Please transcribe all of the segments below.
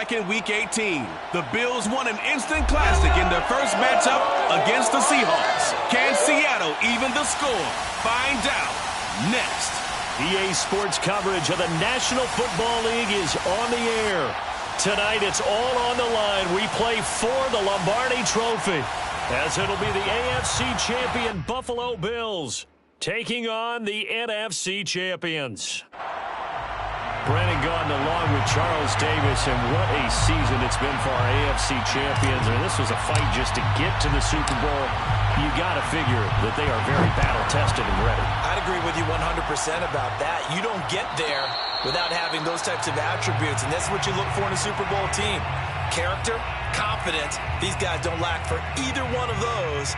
back in Week 18. The Bills won an instant classic in their first matchup against the Seahawks. Can Seattle even the score? Find out next. EA Sports coverage of the National Football League is on the air. Tonight, it's all on the line. We play for the Lombardi Trophy, as it'll be the AFC champion Buffalo Bills taking on the NFC champions. Brandon Gaudin along with Charles Davis, and what a season it's been for our AFC champions. And this was a fight just to get to the Super Bowl. You got to figure that they are very battle-tested and ready. I'd agree with you 100% about that. You don't get there without having those types of attributes, and that's what you look for in a Super Bowl team. Character, confidence. These guys don't lack for either one of those.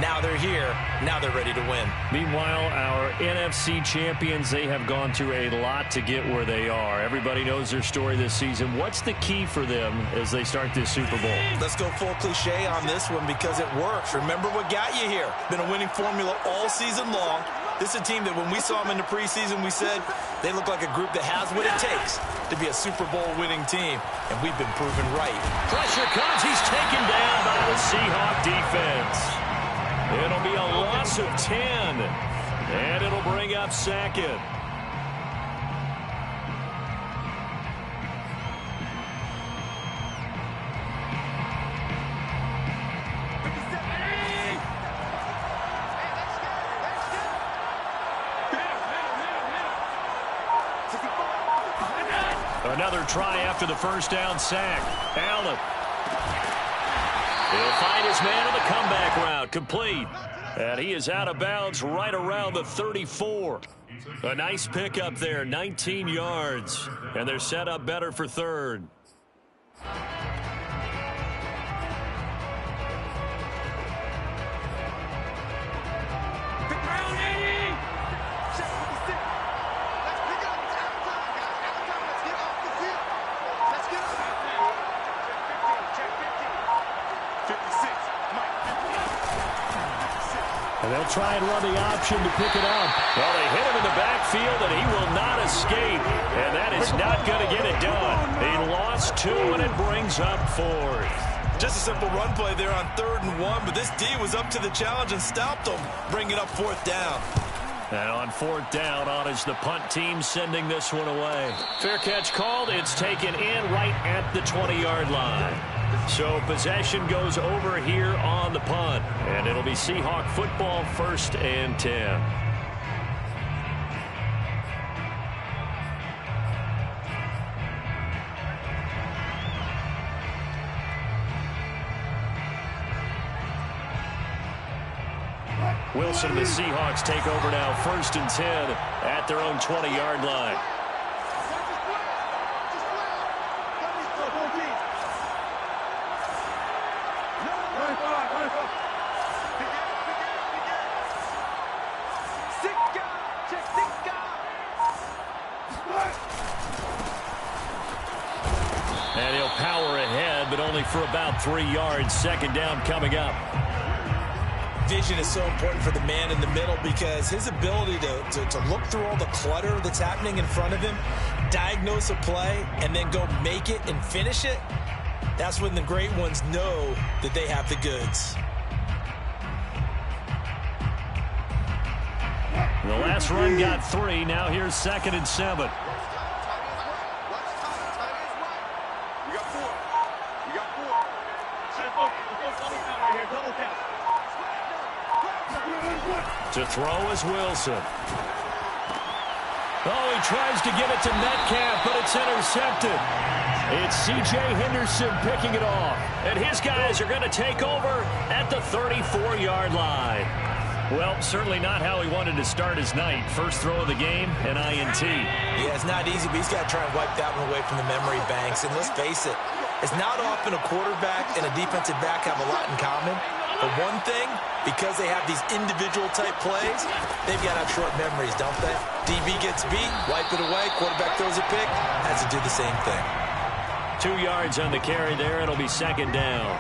Now they're here. Now they're ready to win. Meanwhile, our NFC champions, they have gone through a lot to get where they are. Everybody knows their story this season. What's the key for them as they start this Super Bowl? Let's go full cliche on this one because it works. Remember what got you here. Been a winning formula all season long. This is a team that when we saw them in the preseason, we said they look like a group that has what it takes to be a Super Bowl winning team, and we've been proven right. Pressure comes. He's taken down by the Seahawk defense. It'll be a loss of 10, and it'll bring up second. Another try after the first down sack. Allen. He'll find his man on the comeback route. Complete. And he is out of bounds right around the 34. A nice pickup there, 19 yards. And they're set up better for third. And they'll try and run the option to pick it up. Well, they hit him in the backfield, and he will not escape. And that is not going to get it done. He lost 2, and it brings up 4th. Just a simple run play there on 3rd and 1, but this D was up to the challenge and stopped him, bringing up 4th down. And on 4th down, on is the punt team sending this one away. Fair catch called. It's taken in right at the 20-yard line. So possession goes over here on the punt. And it'll be Seahawk football, 1st and 10. Wilson and the Seahawks take over now, 1st and 10 at their own 20-yard line. And he'll power ahead, but only for about 3 yards. 2nd down coming up. Vision is so important for the man in the middle because his ability to look through all the clutter that's happening in front of him, diagnose a play, and then go make it and finish it, that's when the great ones know that they have the goods. The last run got 3. Now here's 2nd and 7. To throw is Wilson. Oh, he tries to get it to Metcalf, but it's intercepted. It's C.J. Henderson picking it off. And his guys are going to take over at the 34-yard line. Well, certainly not how he wanted to start his night. First throw of the game, an INT. Yeah, it's not easy, but he's got to try and wipe that one away from the memory banks. And let's face it, it's not often a quarterback and a defensive back have a lot in common. But one thing, because they have these individual type plays, they've got to have short memories, don't they? DB gets beat, wipe it away, quarterback throws a pick, has to do the same thing. 2 yards on the carry there. It'll be 2nd down.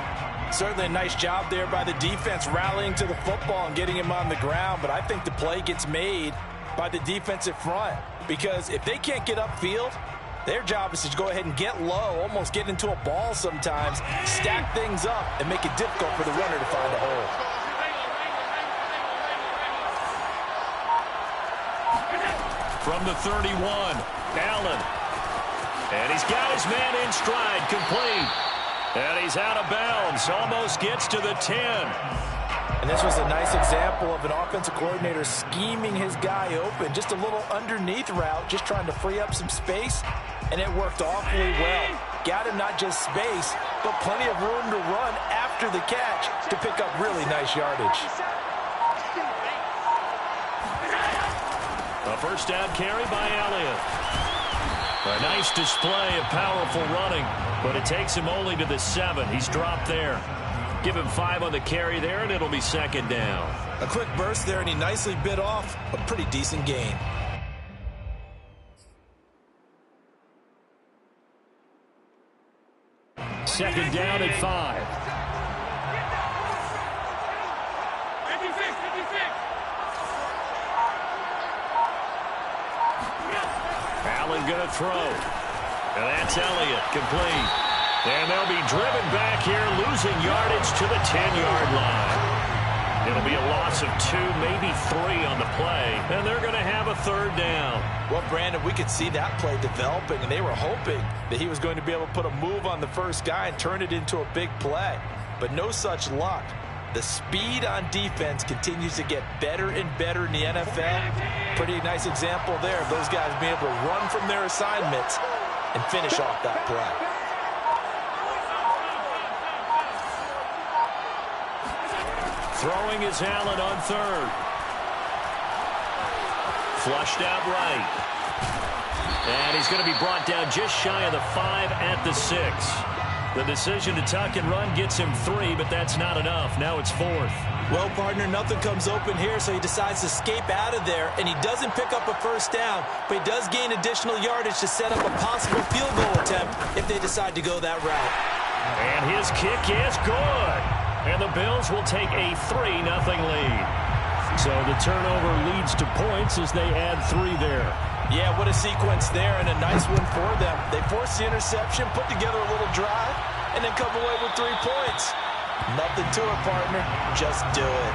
Certainly a nice job there by the defense rallying to the football and getting him on the ground, but I think the play gets made by the defensive front because if they can't get upfield, Their job is to go ahead and get low, almost get into a ball sometimes, stack things up, and make it difficult for the runner to find a hole. From the 31, Allen. And he's got his man in stride, complete. And he's out of bounds, almost gets to the 10. And this was a nice example of an offensive coordinator scheming his guy open. Just a little underneath route, just trying to free up some space, and it worked awfully well. Got him not just space, but plenty of room to run after the catch to pick up really nice yardage. A first down carry by Elliott. A nice display of powerful running, but it takes him only to the 7. He's dropped there. Give him 5 on the carry there, and it'll be second down. A quick burst there, and he nicely bit off a pretty decent gain. Second down at 5. Allen going to throw. And that's Elliott, complete. And they'll be driven back here, losing yardage to the 10-yard line. It'll be a loss of 2, maybe 3 on the play, and they're going to have a third down. Well, Brandon, we could see that play developing, and they were hoping that he was going to be able to put a move on the first guy and turn it into a big play. But no such luck. The speed on defense continues to get better and better in the NFL. Pretty nice example there of those guys being able to run from their assignments and finish off that play. Throwing is Allen on third. Flushed out right. And he's going to be brought down just shy of the 5 at the 6. The decision to tuck and run gets him 3, but that's not enough. Now it's 4th. Well, partner, nothing comes open here, so he decides to escape out of there, and he doesn't pick up a first down, but he does gain additional yardage to set up a possible field goal attempt if they decide to go that route. And his kick is good. And the Bills will take a 3-0 lead. So the turnover leads to points as they add 3 there. Yeah, what a sequence there, and a nice one for them. They force the interception, put together a little drive, and then come away with 3 points. Nothing to it, partner. Just do it.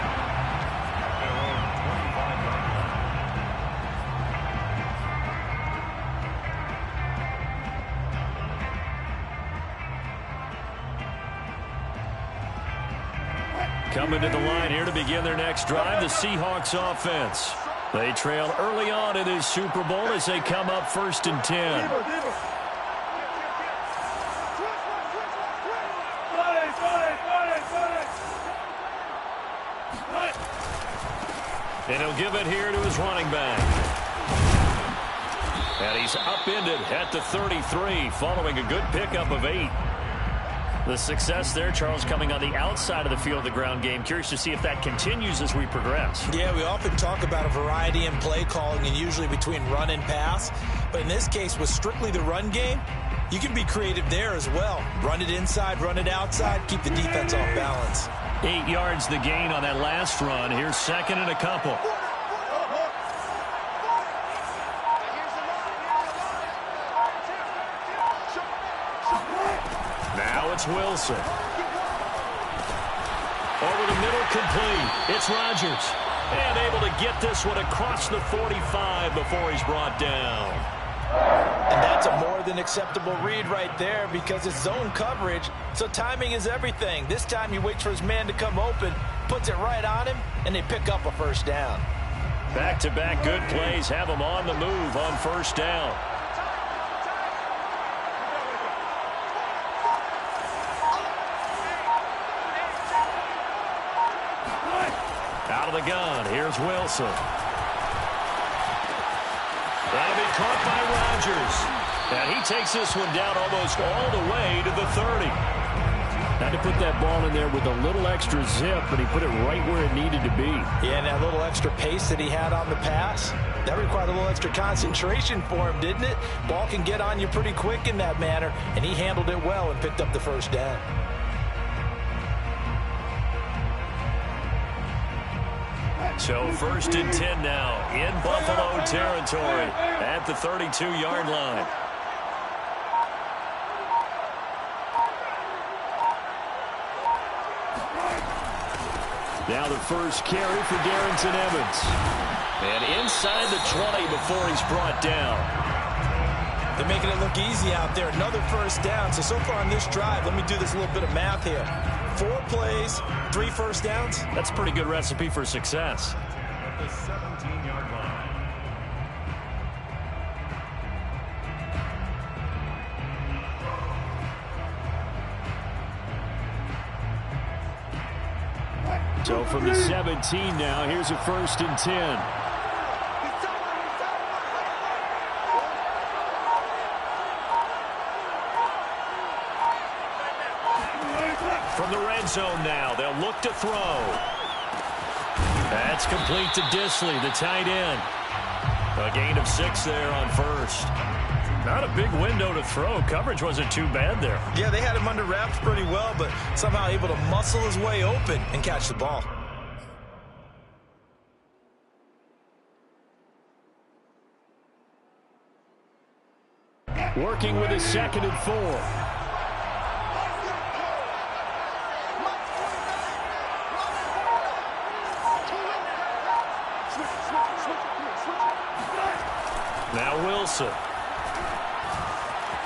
Coming to the line here to begin their next drive, the Seahawks offense. They trail early on in this Super Bowl as they come up 1st and 10. And he'll give it here to his running back. And he's upended at the 33 following a good pickup of 8. The success there, Charles, coming on the outside of the field of the ground game. Curious to see if that continues as we progress. Yeah, we often talk about a variety in play calling and usually between run and pass. But in this case, with strictly the run game, you can be creative there as well. Run it inside, run it outside, keep the defense off balance. 8 yards the gain on that last run. Here's second and a couple. Now it's Wilson. Over the middle, complete. It's Rodgers. And able to get this one across the 45 before he's brought down. And that's a more than acceptable read right there because it's zone coverage, so timing is everything. This time he waits for his man to come open, puts it right on him, and they pick up a first down. Back-to-back good plays have him on the move on first down. Out of the gun, here's Wilson. That'll be caught by Rodgers. And he takes this one down almost all the way to the 30. Had to put that ball in there with a little extra zip, but he put it right where it needed to be. Yeah, and that little extra pace that he had on the pass, that required a little extra concentration for him, didn't it? Ball can get on you pretty quick in that manner, and he handled it well and picked up the first down. So 1st and 10 now in Buffalo territory at the 32-yard line. Now the first carry for Darrington Evans. And inside the 20 before he's brought down. They're making it look easy out there. Another first down. So far on this drive, let me do this little bit of math here. 4 plays, 3 first downs. That's a pretty good recipe for success. At the 17-yard line. So from the 17 now, here's a 1st and 10. From the red zone now, they'll look to throw. That's complete to Disley, the tight end. A gain of 6 there on 1st. Not a big window to throw. Coverage wasn't too bad there. Yeah, they had him under wraps pretty well, but somehow able to muscle his way open and catch the ball. Working with a 2nd and 4. Now Wilson.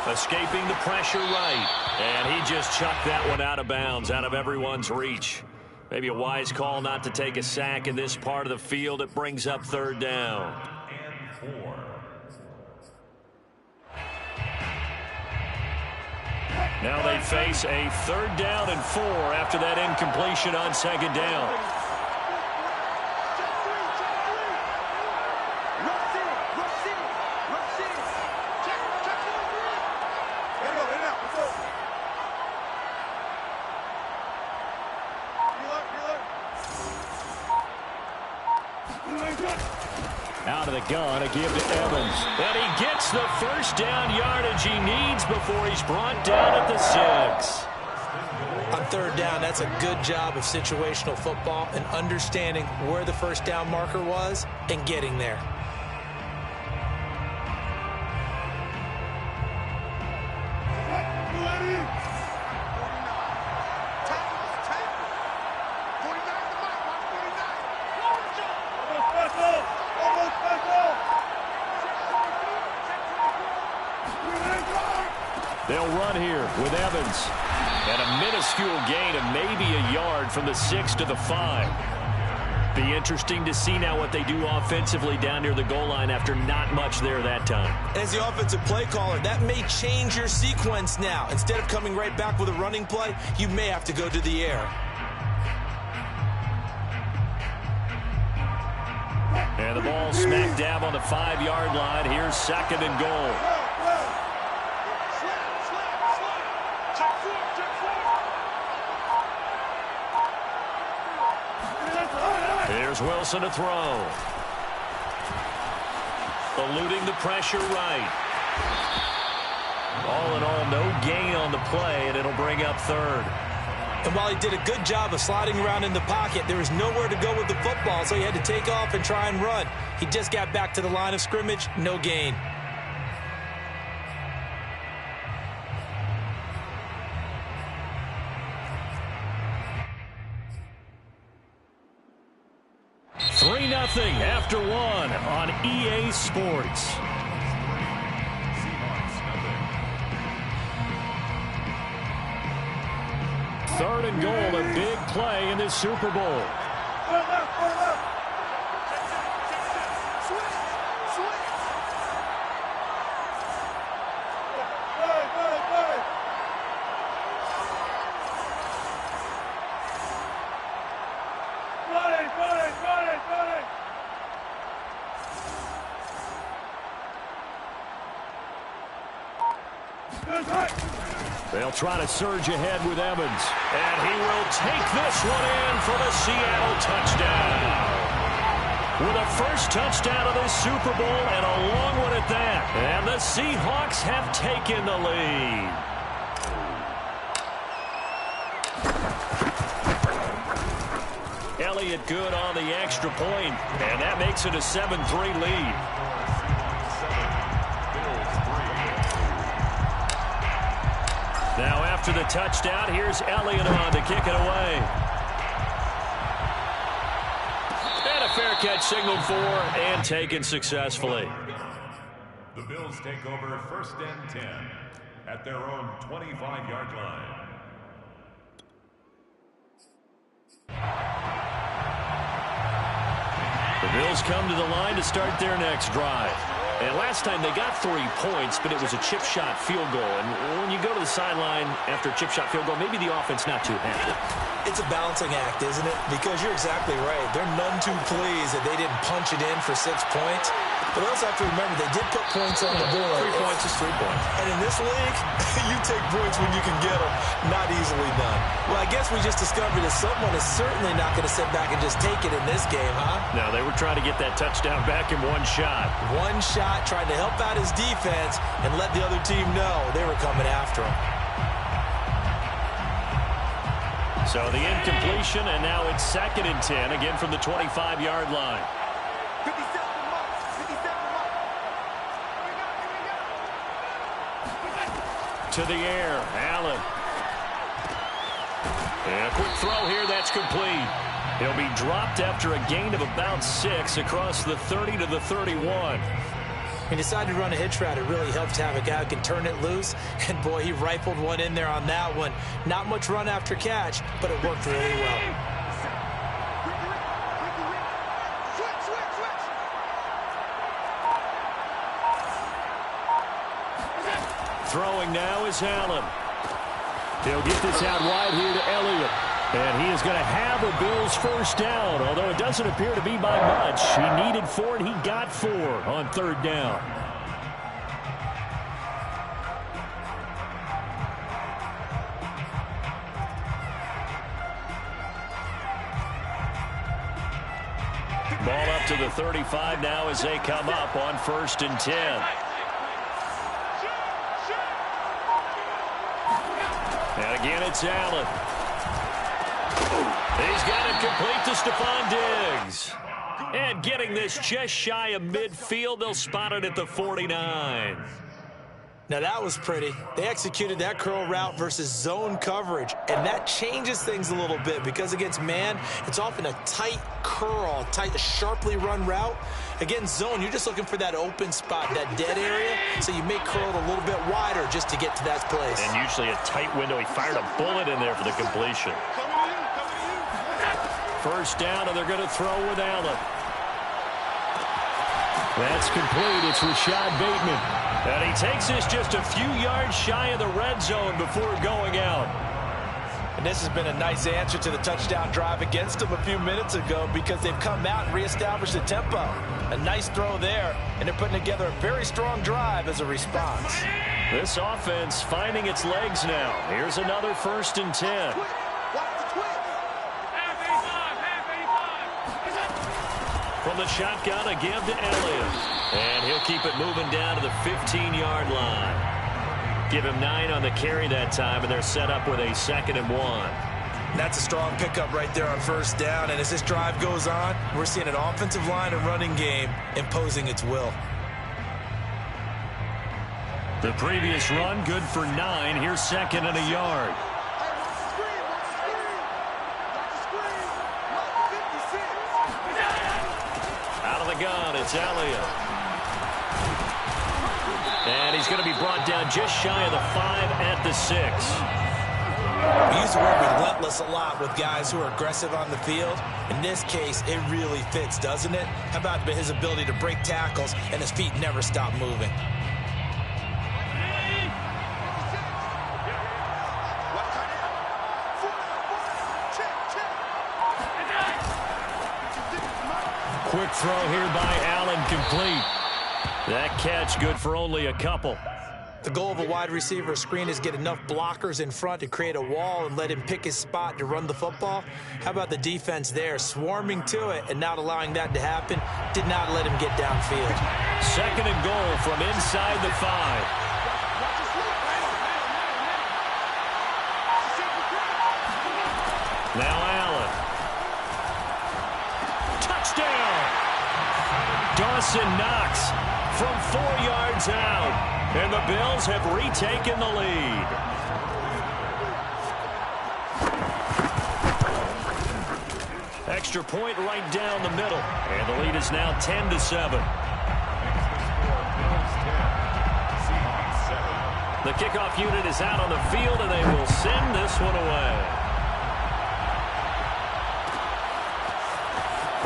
Escaping the pressure right. And he just chucked that one out of bounds, out of everyone's reach. Maybe a wise call not to take a sack in this part of the field. It brings up 3rd down. And 4. Now they face a 3rd down and 4 after that incompletion on 2nd down. Out of the gun, a give to Evans. And he gets the 1st down yardage he needs before he's brought down at the 6. On 3rd down, that's a good job of situational football and understanding where the 1st down marker was and getting there. They'll run here with Evans. And a minuscule gain of maybe a yard from the 6 to the 5. Be interesting to see now what they do offensively down near the goal line after not much there that time. As the offensive play caller, that may change your sequence now. Instead of coming right back with a running play, you may have to go to the air. And the ball smack dab on the 5-yard line. Here's 2nd and goal. Here's Wilson to throw. Eluding the pressure right. All in all, no gain on the play, and it'll bring up 3rd. And while he did a good job of sliding around in the pocket, there was nowhere to go with the football, so he had to take off and try and run. He just got back to the line of scrimmage, no gain. After 1 on EA Sports. Third and goal, a big play in this Super Bowl. They'll try to surge ahead with Evans. And he will take this one in for the Seattle touchdown. With a first touchdown of this Super Bowl and a long one at that. And the Seahawks have taken the lead. Elliott good on the extra point, and that makes it a 7-3 lead. Now after the touchdown, here's Elliott on to kick it away. catch signaled for and taken successfully. The Bills take over 1st and 10 at their own 25-yard line. The Bills come to the line to start their next drive. And last time they got 3 points, but it was a chip shot field goal. And when you go to the sideline after a chip shot field goal, maybe the offense not too happy. It's a balancing act, isn't it? Because you're exactly right. They're none too pleased that they didn't punch it in for 6 points. But also have to remember they did put points on the board. 3 points is 3 points. And in this league, you take points when you can get them. Not easily done. Well, I guess we just discovered that someone is certainly not going to sit back and just take it in this game, huh? No, they were trying to get that touchdown back in one shot. One shot, trying to help out his defense and let the other team know they were coming after him. So the incompletion, and now it's 2nd and 10, again from the 25-yard line. To the air, Allen. And a quick throw here, that's complete. He'll be dropped after a gain of about 6 across the 30 to the 31. He decided to run a hitch route. It really helps to have a guy who can turn it loose. And, boy, he rifled one in there on that one. Not much run after catch, but it worked really well. Throwing now is Allen. He'll get this out wide here to Elliott. And he is going to have a Bills first down, although it doesn't appear to be by much. He needed 4, and he got 4 on 3rd down. Ball up to the 35 now as they come up on 1st and 10. And again, it's Allen. He's got it complete to Stephon Diggs. And getting this just shy of midfield, they'll spot it at the 49. Now, that was pretty. They executed that curl route versus zone coverage, and that changes things a little bit because against man, it's often a tight curl, tight, sharply run route. Against zone, you're just looking for that open spot, that dead area, so you make curl it a little bit wider just to get to that place. And usually a tight window. He fired a bullet in there for the completion. First down, and they're going to throw with Allen. That's complete. It's Rashad Bateman. And he takes this just a few yards shy of the red zone before going out. And this has been a nice answer to the touchdown drive against them a few minutes ago because they've come out and reestablished the tempo. A nice throw there, and they're putting together a very strong drive as a response. This offense finding its legs now. Here's another 1st and 10. From the shotgun, a give to Elliott. And he'll keep it moving down to the 15-yard line. Give him 9 on the carry that time, and they're set up with a 2nd and 1. That's a strong pickup right there on 1st down. And as this drive goes on, we're seeing an offensive line and running game imposing its will. The previous run, good for 9. Here's 2nd and a yard. Out of the gun, it's Elliott. And he's going to be brought down just shy of the 5 at the 6. We use the word relentless a lot with guys who are aggressive on the field. In this case, it really fits, doesn't it? How about his ability to break tackles and his feet never stop moving? Quick throw here by Allen, complete. That catch good for only a couple. The goal of a wide receiver screen is get enough blockers in front to create a wall and let him pick his spot to run the football. How about the defense there, swarming to it and not allowing that to happen? Did not let him get downfield. 2nd and goal from inside the 5. Now Allen. Touchdown! Dawson Knox from 4 yards out. And the Bills have retaken the lead. Extra point right down the middle. And the lead is now 10-7. The kickoff unit is out on the field, and they will send this one away.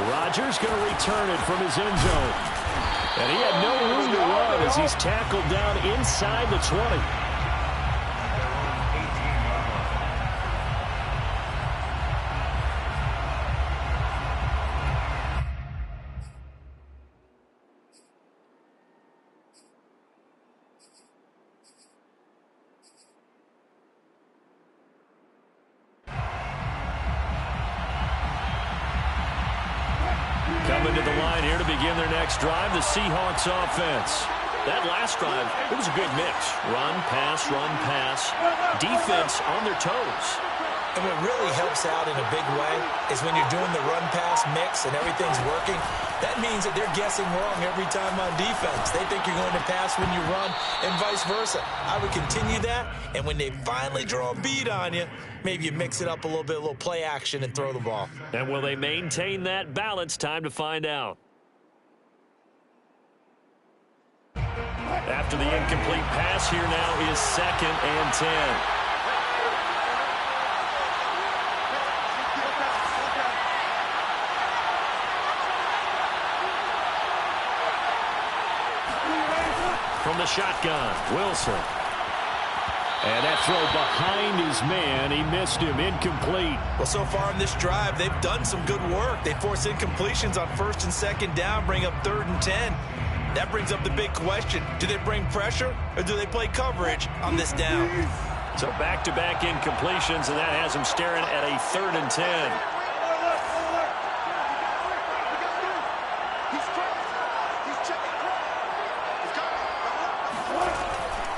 Rodgers going to return it from his end zone. And he had no room to run as he's tackled down inside the 20. Coming to the line here to begin their next drive, the Seahawks offense. That last drive, it was a good mix. Run, pass, defense on their toes. And what really helps out in a big way is when you're doing the run-pass mix and everything's working, that means that they're guessing wrong every time on defense. They think you're going to pass when you run and vice versa. I would continue that, and when they finally draw a beat on you, maybe you mix it up a little bit, a little play action, and throw the ball. And will they maintain that balance? Time to find out. After the incomplete pass, here now is 2nd and 10. From the shotgun, Wilson. And that throw behind his man, he missed him, incomplete. Well, so far in this drive, they've done some good work. They force incompletions on 1st and 2nd down, bring up 3rd and 10. That brings up the big question. Do they bring pressure or do they play coverage on this down? So back-to-back incompletions, and that has them staring at a 3rd and 10.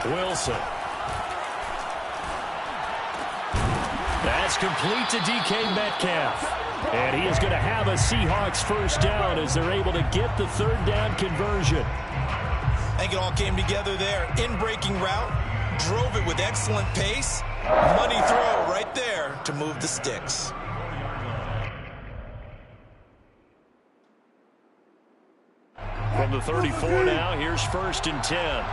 Wilson. That's complete to DK Metcalf. And he is going to have a Seahawks first down as they're able to get the 3rd down conversion. I think it all came together there. In-breaking route, drove it with excellent pace. Money throw right there to move the sticks. From the 34 now, here's 1st and 10.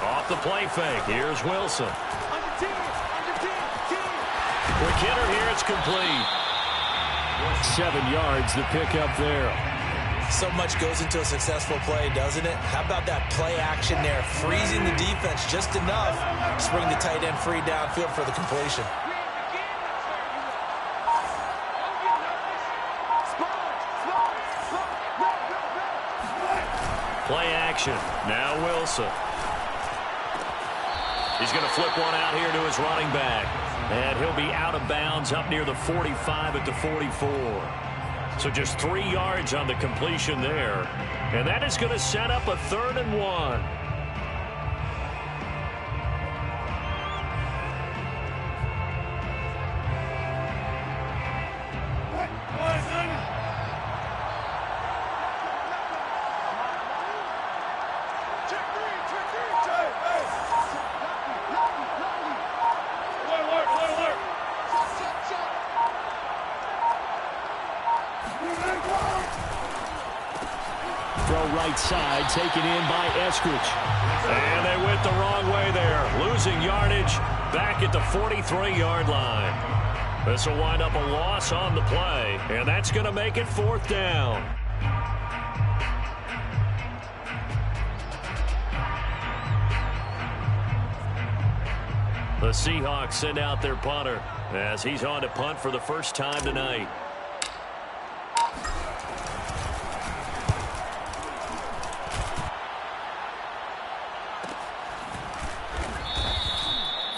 Off the play fake, here's Wilson. Quick hitter here, it's complete. 7 yards, the pickup there. So much goes into a successful play, doesn't it? How about that play action there? Freezing the defense just enough to bring the tight end free downfield for the completion. Play action. Now Wilson. He's going to flip one out here to his running back. And he'll be out of bounds up near the 45 at the 44. So just 3 yards on the completion there. And that is going to set up a 3rd and 1. Right side, taken in by Eskridge. And they went the wrong way there. Losing yardage back at the 43-yard line. This will wind up a loss on the play, and that's going to make it 4th down. The Seahawks send out their punter as he's on to punt for the first time tonight.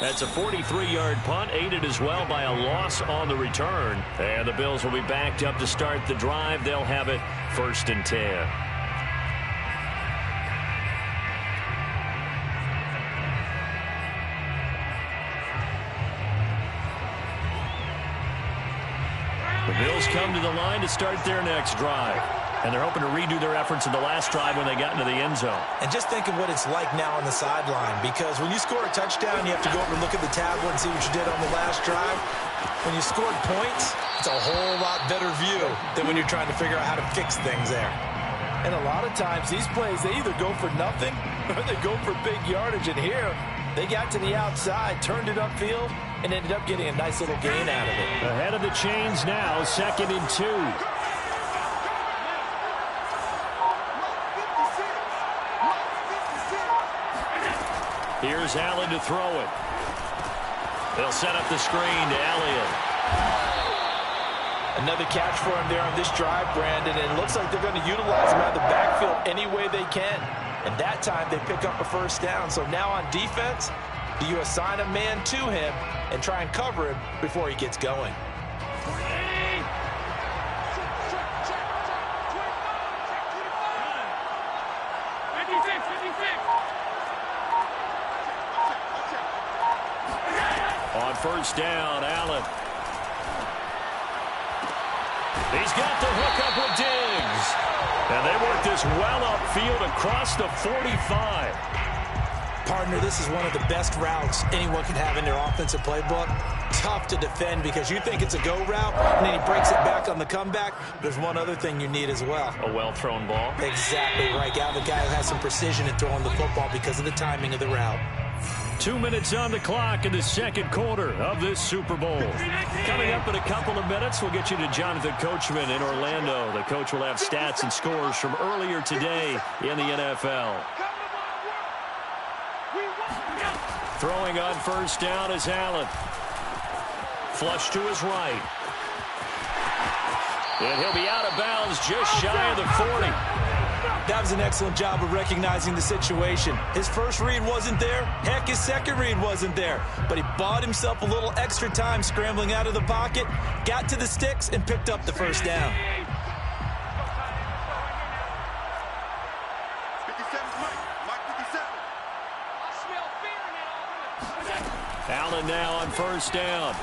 That's a 43-yard punt, aided as well by a loss on the return. And the Bills will be backed up to start the drive. They'll have it 1st and 10. The Bills come to the line to start their next drive. And they're hoping to redo their efforts in the last drive when they got into the end zone. And just think of what it's like now on the sideline, because when you score a touchdown, you have to go over and look at the tablet and see what you did on the last drive. When you scored points, it's a whole lot better view than when you're trying to figure out how to fix things there. And a lot of times, these plays, they either go for nothing or they go for big yardage. And here, they got to the outside, turned it upfield, and ended up getting a nice little gain out of it. Ahead of the chains now, 2nd and 2. Here's Allen to throw it. They'll set up the screen to Elliott. Another catch for him there on this drive, Brandon, and it looks like they're going to utilize him out of the backfield any way they can. And that time they pick up a first down. So now on defense, do you assign a man to him and try and cover him before he gets going? On first down, Allen. He's got the hook up with Diggs. And they work this well upfield across the 45. Partner, this is one of the best routes anyone can have in their offensive playbook. Tough to defend because you think it's a go route, and then he breaks it back on the comeback. There's one other thing you need as well. A well-thrown ball. Exactly right. You have a guy who has some precision in throwing the football because of the timing of the route. 2 minutes on the clock in the second quarter of this Super Bowl. Coming up in a couple of minutes, we'll get you to Jonathan Coachman in Orlando. The coach will have stats and scores from earlier today in the NFL. Throwing on first down is Allen. Flush to his right. And he'll be out of bounds just shy of the 40. That was an excellent job of recognizing the situation. His first read wasn't there. Heck, his second read wasn't there. But he bought himself a little extra time scrambling out of the pocket, got to the sticks, and picked up the first down. Allen now on first down.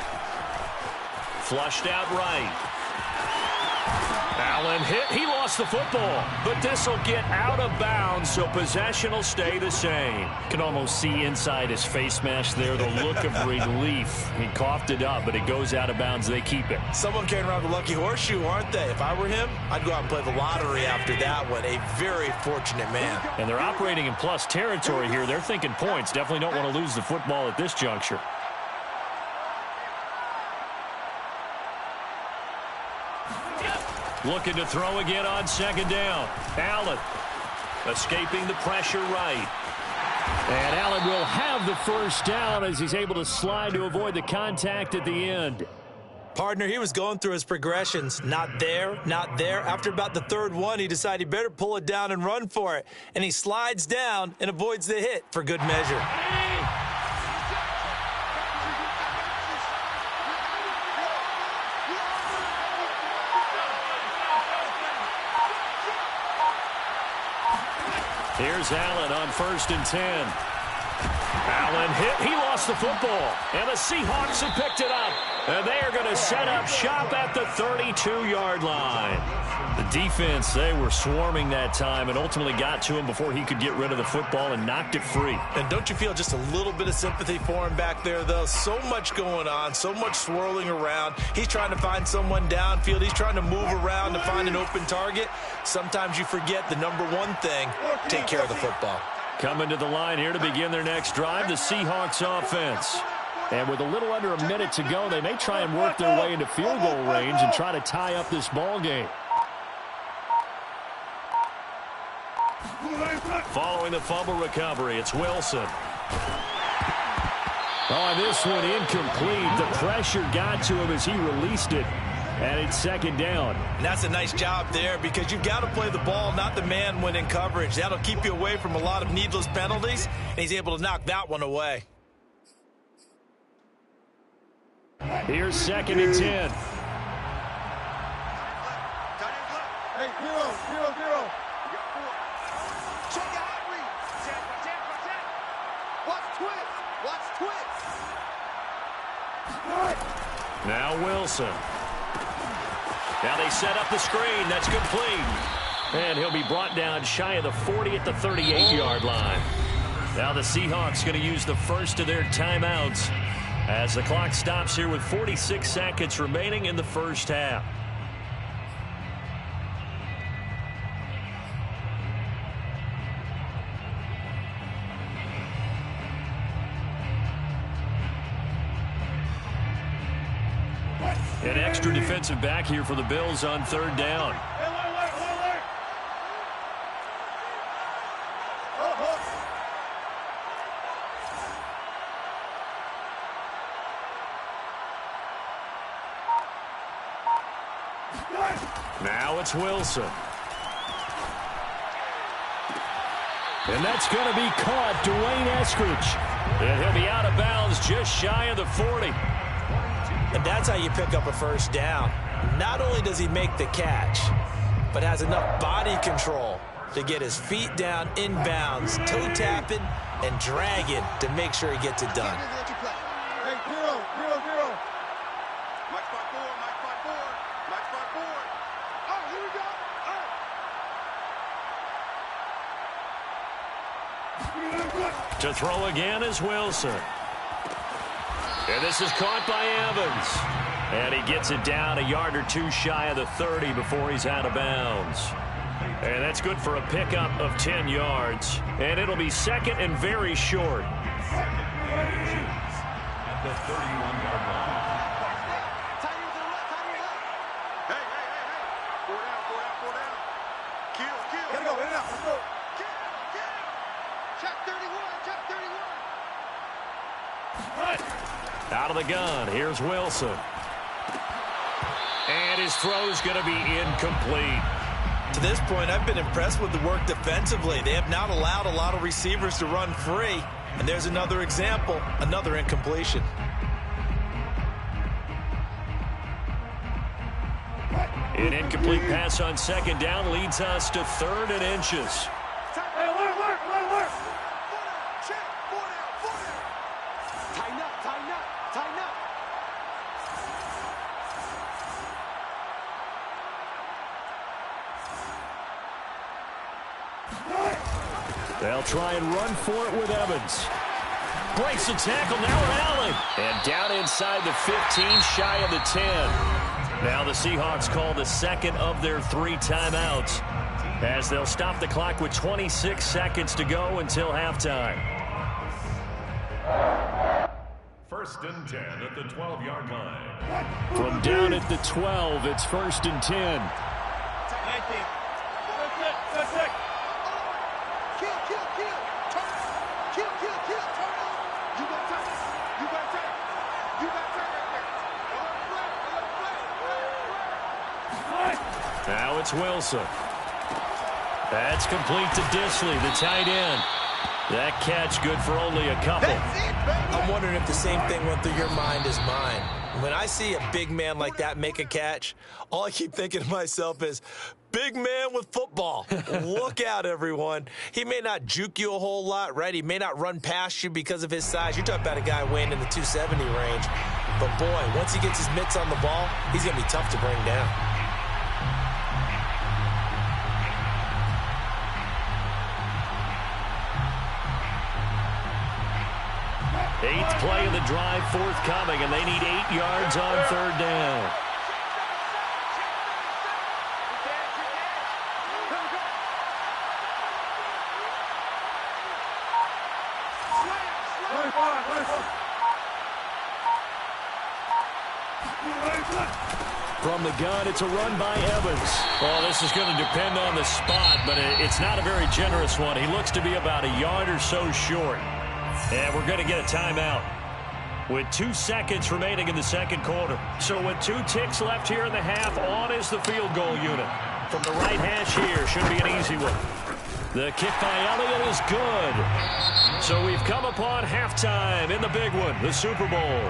Flushed out right. Allen hit. He lost the football, but this will get out of bounds, so possession will stay the same. Can almost see inside his face mask there the look of relief. He coughed it up, but it goes out of bounds. They keep it. Someone carrying around the lucky horseshoe, aren't they? If I were him, I'd go out and play the lottery after that one. A very fortunate man. And they're operating in plus territory here. They're thinking points. Definitely don't want to lose the football at this juncture. Looking to throw again on second down. Allen escaping the pressure right. And Allen will have the first down as he's able to slide to avoid the contact at the end. Partner, he was going through his progressions. Not there, not there. After about the third one, he decided he better pull it down and run for it. And he slides down and avoids the hit for good measure. Here's Allen on 1st and 10. Allen hit. He lost the football. And the Seahawks have picked it up. And they are going to set up shop at the 32-yard line. The defense, they were swarming that time and ultimately got to him before he could get rid of the football and knocked it free. And don't you feel just a little bit of sympathy for him back there, though? So much going on, so much swirling around. He's trying to find someone downfield. He's trying to move around to find an open target. Sometimes you forget the number one thing, take care of the football. Coming to the line here to begin their next drive, the Seahawks offense. And with a little under a minute to go, they may try and work their way into field goal range and try to tie up this ball game. Following the fumble recovery, it's Wilson. Oh, this one incomplete. The pressure got to him as he released it. And it's second down. And that's a nice job there because you've got to play the ball, not the man when in coverage. That'll keep you away from a lot of needless penalties, and he's able to knock that one away. Here's 2nd and 10. Hey, zero. Check out read. Watch twist. Now Wilson. Now they set up the screen. That's complete. And he'll be brought down shy of the 40 at the 38-yard line. Now the Seahawks going to use the first of their timeouts as the clock stops here with 46 seconds remaining in the first half. An extra defensive back here for the Bills on third down. Now it's Wilson. And that's going to be caught. Dwayne Eskridge. And he'll be out of bounds just shy of the 40. And that's how you pick up a first down. Not only does he make the catch, but has enough body control to get his feet down inbounds, toe tapping and dragging to make sure he gets it done. Hey, 0-0-0. Mike spot forward, Mike spot forward, Mike spot forward. Oh, here we go. To throw again is Wilson. And this is caught by Evans. And he gets it down a yard or two shy of the 30 before he's out of bounds. And that's good for a pickup of 10 yards. And it'll be second and very short. At the 31-yard line. Hey. 4 down. Kill. Gotta go, in and out, let's go. Kill. Check 31. Out of the gun, here's Wilson. And his throw's going to be incomplete. To this point, I've been impressed with the work defensively. They have not allowed a lot of receivers to run free. And there's another example, another incompletion. An incomplete pass on second down leads us to third and inches. Hey, work. Check, 4 down. Tighten up. They'll try and run for it with Evans. Breaks the tackle, now rally. And down inside the 15, shy of the 10. Now the Seahawks call the second of their 3 timeouts as they'll stop the clock with 26 seconds to go until halftime. First and 10 at the 12-yard line. From down at the 12, it's first and 10. Now it's Wilson. That's complete to Disley, the tight end. That catch good for only a couple. I'm wondering if the same thing went through your mind as mine. When I see a big man like that make a catch, all I keep thinking to myself is, big man with football. Look out, everyone. He may not juke you a whole lot, right? He may not run past you because of his size. You're talking about a guy weighing in the 270 range. But, boy, once he gets his mitts on the ball, he's going to be tough to bring down. Eighth play of the drive forthcoming, and they need 8 yards on third down. From the gun, it's a run by Evans. Well, this is going to depend on the spot, but it's not a very generous one. He looks to be about a yard or so short. And we're going to get a timeout with 2 seconds remaining in the second quarter. So with 2 ticks left here in the half, on is the field goal unit. From the right hash here, should be an easy one. The kick by Elliott is good. So we've come upon halftime in the big one, the Super Bowl.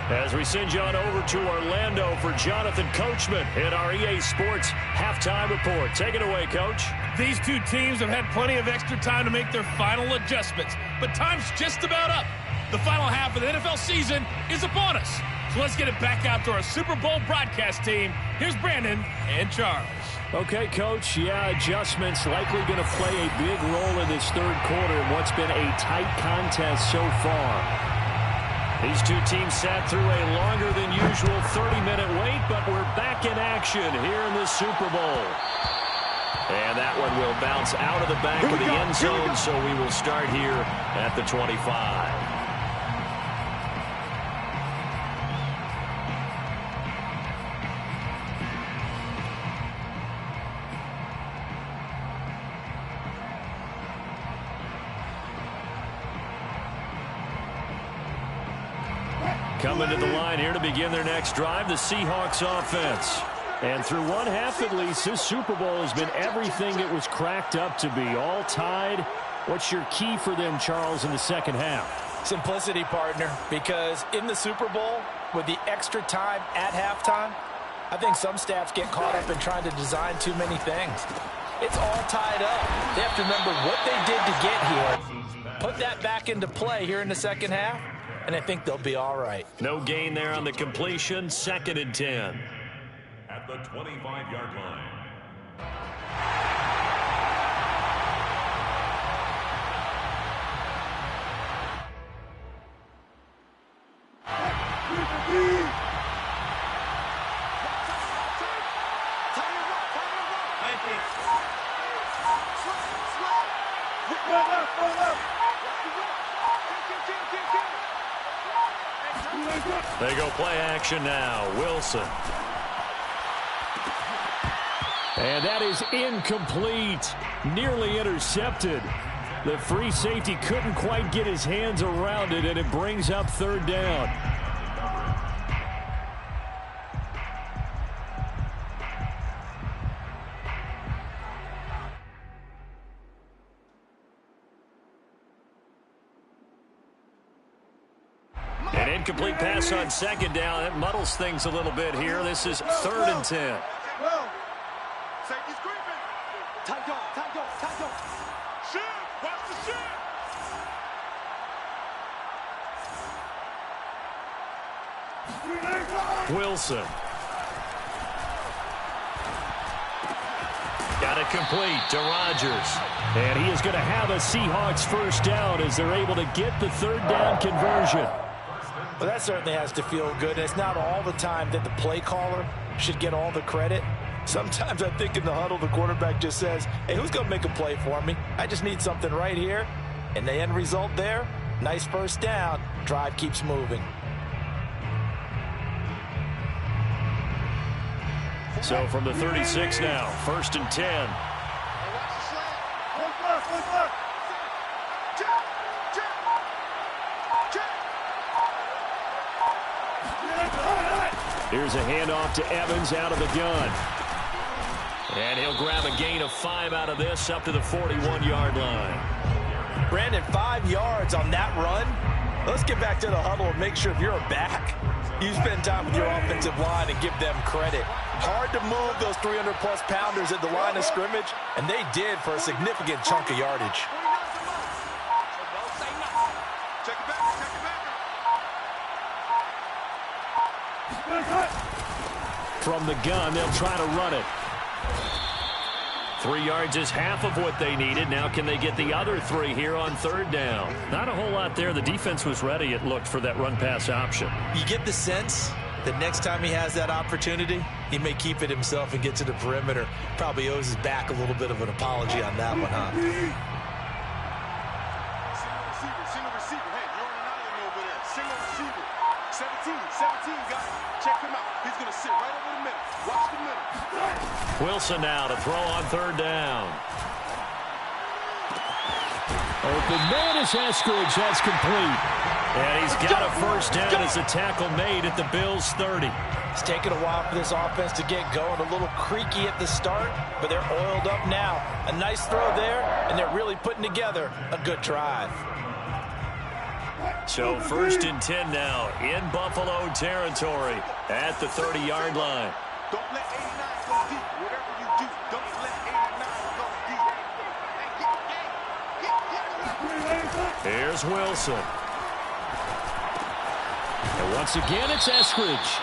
As we send you on over to Orlando for Jonathan Coachman in our EA Sports Halftime Report. Take it away, Coach. These two teams have had plenty of extra time to make their final adjustments, but time's just about up. The final half of the NFL season is upon us. So let's get it back out to our Super Bowl broadcast team. Here's Brandon and Charles. Okay, Coach. Yeah, adjustments likely going to play a big role in this third quarter in what's been a tight contest so far. These two teams sat through a longer than usual 30-minute wait, but we're back in action here in the Super Bowl. And that one will bounce out of the back of the end zone, so we will start here at the 25. Coming to the line here to begin their next drive, the Seahawks offense. And through one half at least, this Super Bowl has been everything it was cracked up to be. All tied. What's your key for them, Charles, in the second half? Simplicity, partner, because in the Super Bowl, with the extra time at halftime, I think some staffs get caught up in trying to design too many things. It's all tied up. They have to remember what they did to get here, put that back into play here in the second half, and I think they'll be all right. No gain there on the completion. 2nd and 10. At the 25-yard line. They go play action now. Wilson. And that is incomplete. Nearly intercepted. The free safety couldn't quite get his hands around it, and it brings up 3rd down. An incomplete pass on 2nd down. That muddles things a little bit here. This is 3rd and 10. Safety's creeping. Tight dog, tight dog, tight dog. Shoot, watch the shoot. Wilson. Got it complete to Rodgers. And he is going to have a Seahawks 1st down as they're able to get the 3rd down conversion. Well, that certainly has to feel good. It's not all the time that the play caller should get all the credit. Sometimes I think in the huddle, the quarterback just says, hey, who's going to make a play for me? I just need something right here. And the end result there, nice 1st down. Drive keeps moving. So from the 36 now, 1st and 10. Here's a handoff to Evans out of the gun. And he'll grab a gain of 5 out of this up to the 41-yard line. Brandon, 5 yards on that run. Let's get back to the huddle and make sure if you're a back, you spend time with your offensive line and give them credit. Hard to move those 300-plus pounders at the line of scrimmage, and they did for a significant chunk of yardage. Check it back, check it back. From the gun, they'll try to run it. 3 yards is half of what they needed. Now can they get the other 3 here on 3rd down? Not a whole lot there. The defense was ready, it looked, for that run-pass option. You get the sense that next time he has that opportunity, he may keep it himself and get to the perimeter. Probably owes his back a little bit of an apology on that one, huh? Single receiver. Hey, you're on an island over there. Single receiver. 17 guys. Check him out. He's going to sit right over the middle. Watch the middle. Wilson now to throw on 3rd down. Open man is Eskridge. That's complete. And he's got a 1st down as a tackle made at the Bills' 30. It's taken a while for this offense to get going. A little creaky at the start, but they're oiled up now. A nice throw there, and they're really putting together a good drive. So 1st and 10 now in Buffalo territory at the 30-yard line. Don't let 89 go deep. Whatever you do, don't let 89 go deep. Here's Wilson. And Once again, it's Eskridge.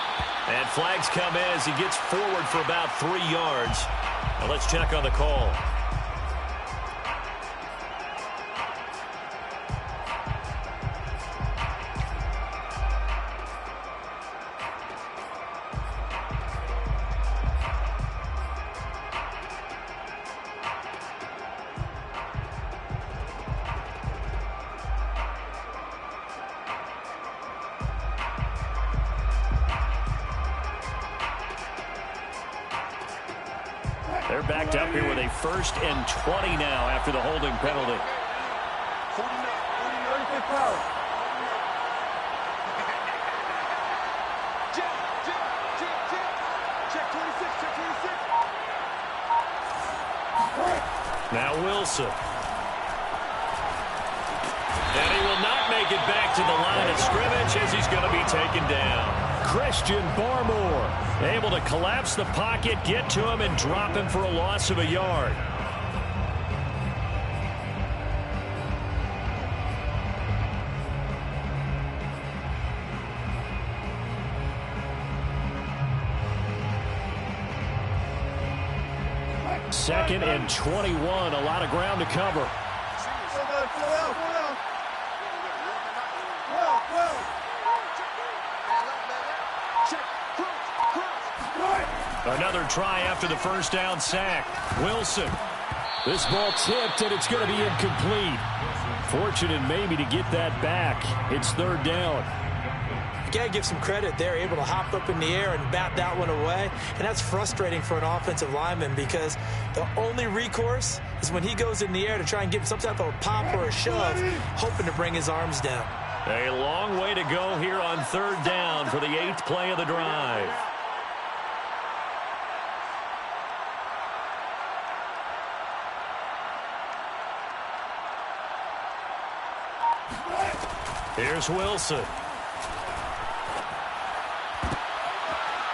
And flags come in as he gets forward for about 3 yards. Now let's check on the call. They're backed up here with a 1st and 20 now after the holding penalty. 35 power. Check 26, check 26. Now Wilson. And he will not make it back to the line of scrimmage as he's going to be taken down. Christian Barmore able to collapse the pocket, get to him, and drop him for a loss of a yard. Second and 21, a lot of ground to cover. Another try after the first down sack. Wilson. This ball tipped, and it's going to be incomplete. Fortunate maybe to get that back. It's 3rd down. You got to give some credit. They're able to hop up in the air and bat that one away. And that's frustrating for an offensive lineman because the only recourse is when he goes in the air to try and get some type of a pop or a shove, hoping to bring his arms down. A long way to go here on 3rd down for the 8th play of the drive. Here's Wilson.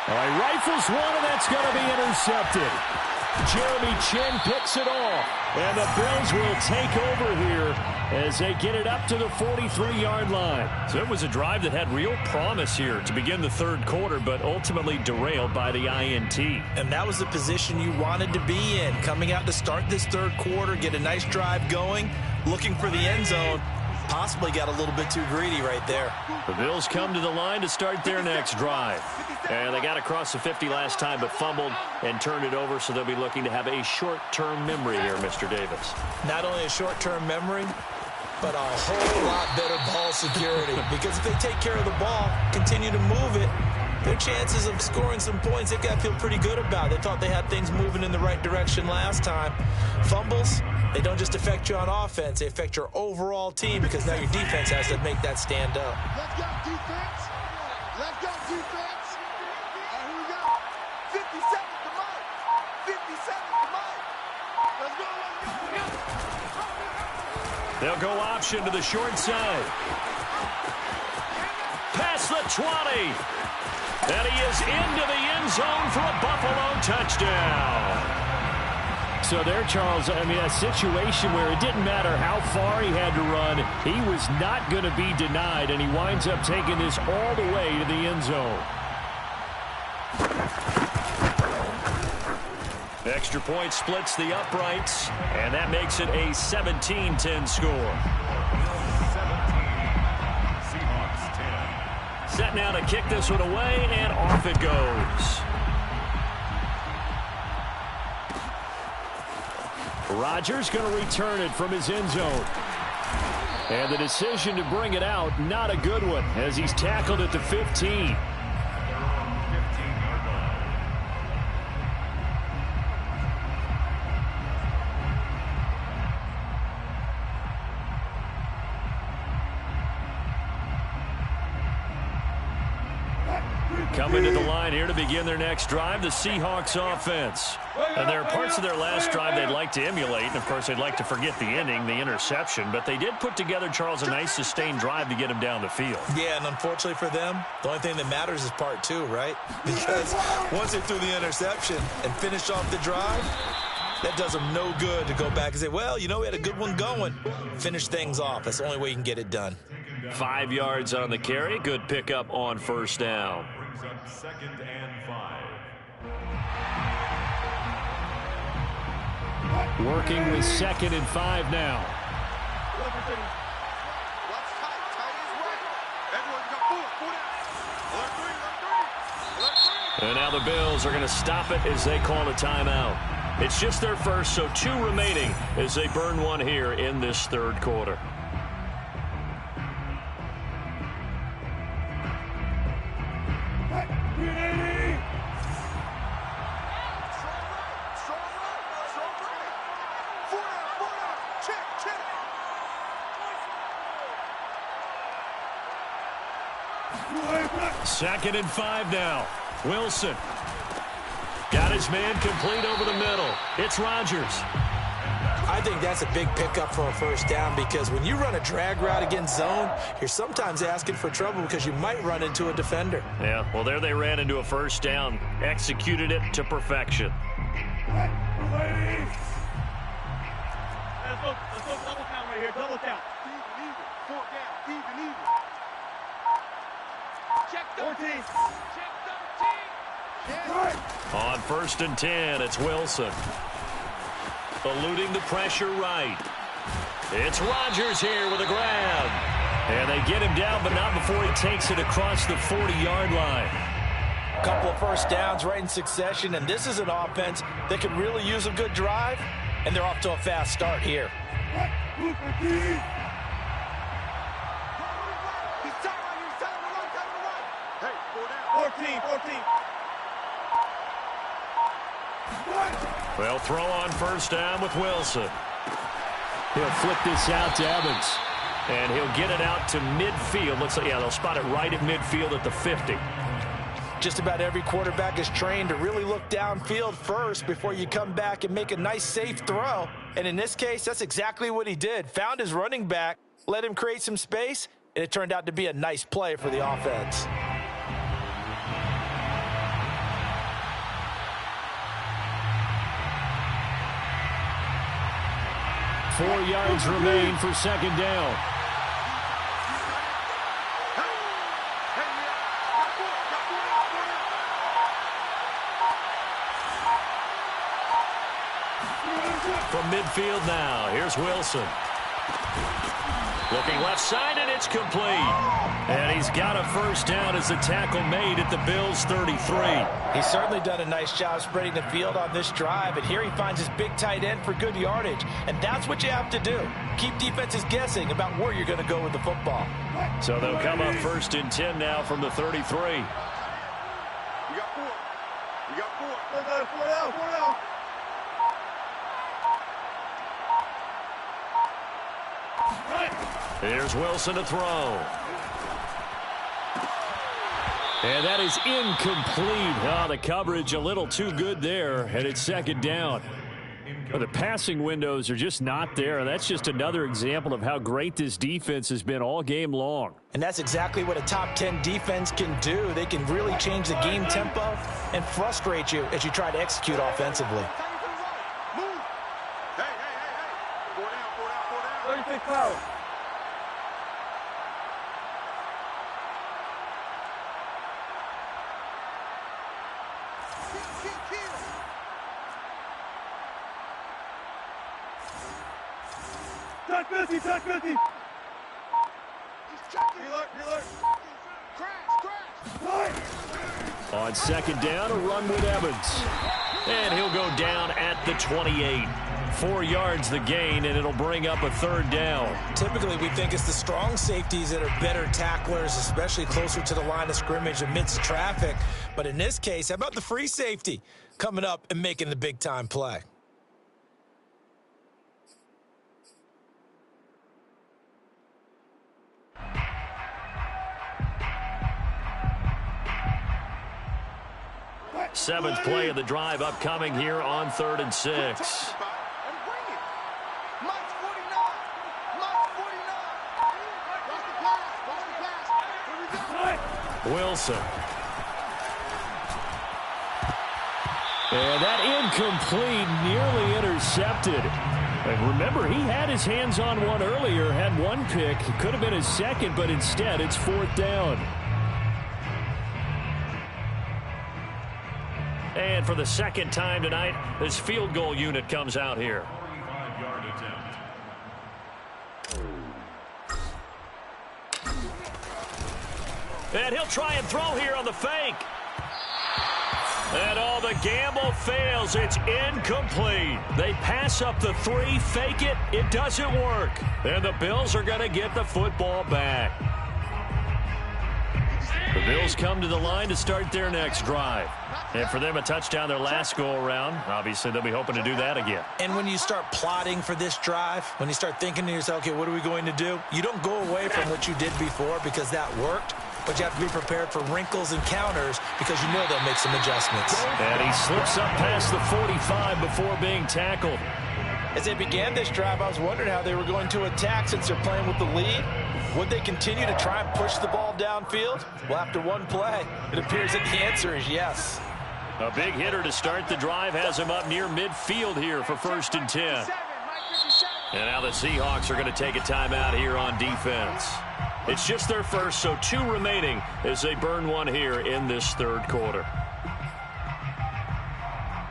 All right, rifles one, and that's going to be intercepted. Jeremy Chin picks it off, and the Bills will take over here as they get it up to the 43-yard line. So it was a drive that had real promise here to begin the 3rd quarter, but ultimately derailed by the INT. And that was the position you wanted to be in, coming out to start this 3rd quarter, get a nice drive going, looking for the end zone. Possibly got a little bit too greedy right there. The Bills come to the line to start their next drive. And they got across the 50 last time, but fumbled and turned it over, so they'll be looking to have a short-term memory here, Mr. Davis. Not only a short-term memory, but a whole lot better ball security. Because if they take care of the ball, continue to move it, their chances of scoring some points, they've got to feel pretty good about. They thought they had things moving in the right direction last time. Fumbles, they don't just affect you on offense, they affect your overall team because now your defense has to make that stand up. Let's go, defense. Let's go, defense. All right, here we go. 50 seconds to Mike. 50 seconds to Mike. Let's go, let's go. They'll go option to the short side. Past the 20. And he is into the end zone for a Buffalo touchdown. So there, Charles, I mean, a situation where it didn't matter how far he had to run, he was not going to be denied, and he winds up taking this all the way to the end zone. Extra point splits the uprights, and that makes it a 17-10 score. 17, Seahawks 10. Set now to kick this one away, and off it goes. Rodgers going to return it from his end zone. And the decision to bring it out, not a good one, as he's tackled at the 15. Coming to the line here to begin their next drive, the Seahawks offense. And there are parts of their last drive they'd like to emulate, and of course they'd like to forget the ending, the interception, but they did put together, Charles, a nice sustained drive to get him down the field. Yeah, and unfortunately for them, the only thing that matters is part 2, right? Because once they threw the interception and finished off the drive, that does them no good to go back and say, well, you know, we had a good one going. Finish things off. That's the only way you can get it done. 5 yards on the carry. Good pickup on first down. Brings up 2nd and 5. Working with 2nd and 5 now. And now the Bills are going to stop it as they call a timeout. It's just their first, so 2 remaining as they burn one here in this third quarter. Second and 5 now. Wilson. Got his man complete over the middle. It's Rodgers. I think that's a big pickup for a first down because when you run a drag route against zone, you're sometimes asking for trouble because you might run into a defender. Yeah, well, there they ran into a first down. Executed it to perfection. Let's go double count right here. Double count. Even. 4 down. Even. Check 13. Check 13. On 1st and 10, it's Wilson. Eluding the pressure right. It's Rodgers here with a grab. And they get him down, but not before he takes it across the 40-yard line. A couple of first downs right in succession, and this is an offense that could really use a good drive, and they're off to a fast start here. Hey, 14. They'll throw on first down with Wilson. He'll flip this out to Evans. And he'll get it out to midfield. Looks like, yeah, they'll spot it right at midfield at the 50. Just about every quarterback is trained to really look downfield first before you come back and make a nice, safe throw. And in this case, that's exactly what he did. Found his running back, let him create some space, and it turned out to be a nice play for the offense. Four yards remain for second down. From midfield now, here's Wilson. Looking left side, and it's complete. And he's got a first down as the tackle made at the Bills' 33. He's certainly done a nice job spreading the field on this drive, and here he finds his big tight end for good yardage. And that's what you have to do. Keep defenses guessing about where you're going to go with the football. So they'll come up 1st and 10 now from the 33. We got 4. Four down. Here's Wilson to throw. And that is incomplete. Oh, the coverage a little too good there, and it's second down. Well, the passing windows are just not there. That's just another example of how great this defense has been all game long. And that's exactly what a top 10 defense can do. They can really change the game tempo and frustrate you as you try to execute offensively. Move. Hey. 4 down. 36 power. Touch 50. He's checking. He Crash. On second down, a run with Evans. And he'll go down at the 28. 4 yards the gain, and it'll bring up a third down. Typically, we think it's the strong safeties that are better tacklers, especially closer to the line of scrimmage amidst traffic. But in this case, how about the free safety coming up and making the big-time play? Seventh play of the drive upcoming here on 3rd and 6. Mike's 49. Watch the pass. Here we go. Wilson. And that incomplete, nearly intercepted. And remember, he had his hands on one earlier, had one pick. It could have been his second, but instead it's 4th down. And for the second time tonight, this field goal unit comes out here. 45-yard attempt. And he'll try and throw here on the fake. And the gamble fails. It's incomplete. They pass up the 3, fake it. It doesn't work. And the Bills are going to get the football back. The Bills come to the line to start their next drive. And for them, a touchdown their last go-around. Obviously, they'll be hoping to do that again. And when you start plotting for this drive, when you start thinking to yourself, okay, what are we going to do? You don't go away from what you did before because that worked. But you have to be prepared for wrinkles and counters because you know they'll make some adjustments. And he slips up past the 45 before being tackled. As they began this drive, I was wondering how they were going to attack since they're playing with the lead. Would they continue to try and push the ball downfield? Well, after one play, it appears that the answer is yes. A big hitter to start the drive has him up near midfield here for 1st and 10. And now the Seahawks are going to take a timeout here on defense. It's just their first, so 2 remaining as they burn one here in this 3rd quarter.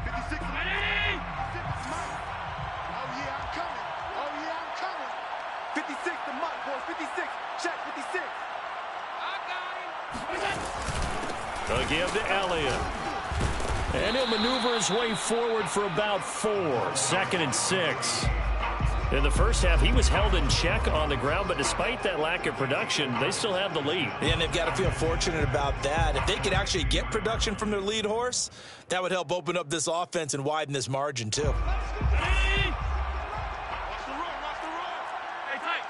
56. Ready? Oh, yeah, I'm coming. Oh, yeah, I'm coming. 56 the mutt, boys. 56. Check 56. I got him. A give to Elliott. And he'll maneuver his way forward for about 4. 2nd and 6. In the first half, he was held in check on the ground, but despite that lack of production, they still have the lead. And they've got to feel fortunate about that. If they could actually get production from their lead horse, that would help open up this offense and widen this margin, too. Hey! Watch the run, watch the run. Hey, tight.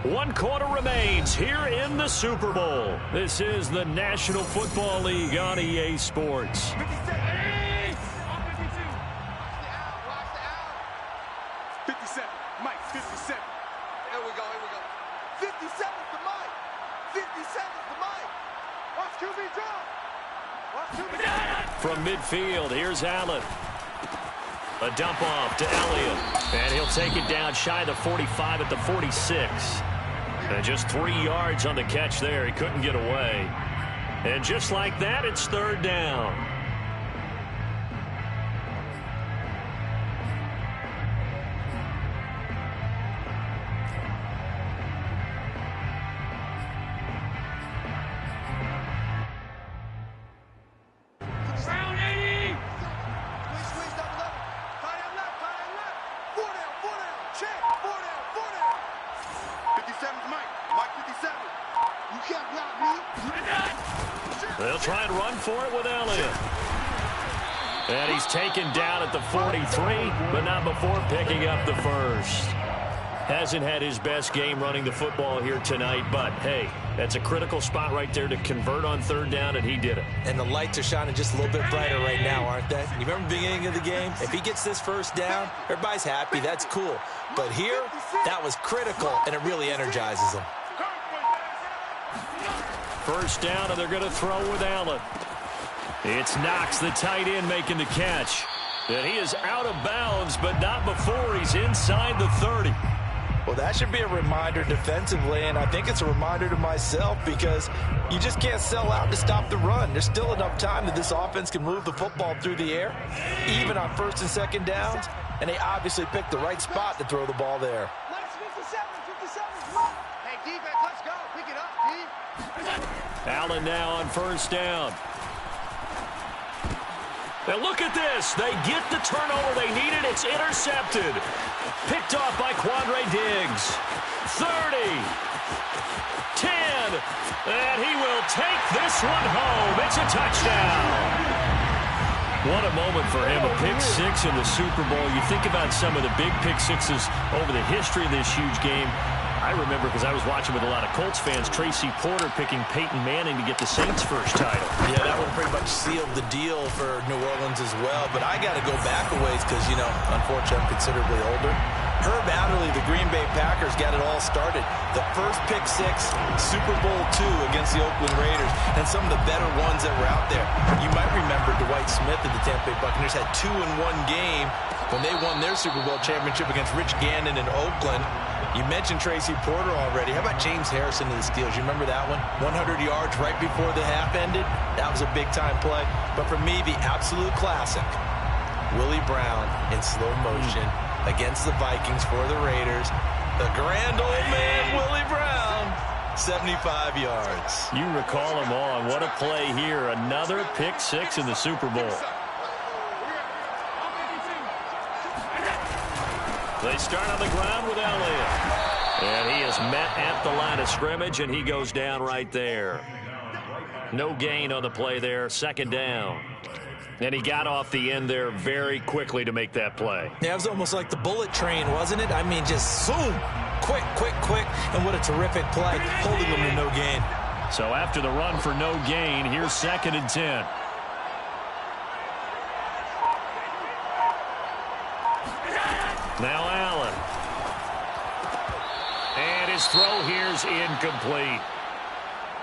Motion. 1 quarter remains here in the Super Bowl. This is the National Football League on EA Sports. 57. Hey! On 52. Watch the out. 57. Mike, 57. Here we go. 57's the Mike. 57's the Mike. Watch QB jump. Watch QB jump. From midfield, here's Allen. A dump off to Elliott. And he'll take it down shy of the 45 at the 46. And just 3 yards on the catch there. He couldn't get away. And just like that, it's 3rd down. Round 80. Squeeze, double. Tie down left. 4 down. Check. 4 down. 57's Mike. Mike 57. You can't block me. They'll try and run for it with Elliott. And he's taken down at the 43, but not before picking up the first. Hasn't had his best game running the football here tonight, but hey, that's a critical spot right there to convert on 3rd down, and he did it. And the lights are shining just a little bit brighter right now, aren't they? You remember the beginning of the game? If he gets this 1st down, everybody's happy. That's cool. But here, that was critical, and it really energizes them. 1st down, and they're going to throw with Allen. It's Knox, the tight end, making the catch. And he is out of bounds, but not before he's inside the 30. Well, that should be a reminder defensively, and I think it's a reminder to myself because you just can't sell out to stop the run. There's still enough time that this offense can move the football through the air, even on 1st and 2nd downs, and they obviously picked the right spot to throw the ball there. Mike's 57. Hey, defense, let's go. Pick it up, D. Allen now on 1st down. Now look at this. They get the turnover they needed. It's intercepted. Picked off by Quandre Diggs. 30. 10. And he will take this one home. It's a touchdown. What a moment for him. A pick 6 in the Super Bowl. You think about some of the big pick 6s over the history of this huge game. I remember because I was watching with a lot of Colts fans, Tracy Porter picking Peyton Manning to get the Saints' first title. Yeah, that one pretty much sealed the deal for New Orleans as well. But I got to go back a ways because, you know, unfortunately I'm considerably older. Herb Adderley the Green Bay Packers got it all started. The first pick six, Super Bowl II against the Oakland Raiders, and some of the better ones that were out there. You might remember Dwight Smith of the Tampa Bay Buccaneers had 2 in one game when they won their Super Bowl championship against Rich Gannon in Oakland. You mentioned Tracy Porter already. How about James Harrison of the Steelers? You remember that one? 100 yards right before the half ended? That was a big-time play. But for me, the absolute classic, Willie Brown in slow motion against the Vikings for the Raiders. The grand old man, Willie Brown, 75 yards. You recall him on. What a play here. Another pick six in the Super Bowl. They start on the ground with Elliott. And he is met at the line of scrimmage, and he goes down right there. No gain on the play there. Second down. And he got off the end there very quickly to make that play. Yeah, it was almost like the bullet train, wasn't it? I mean, just zoom. Quick, quick, quick. And what a terrific play, holding them to no gain. So after the run for no gain, here's 2nd and 10. Now Allen. And his throw here's incomplete.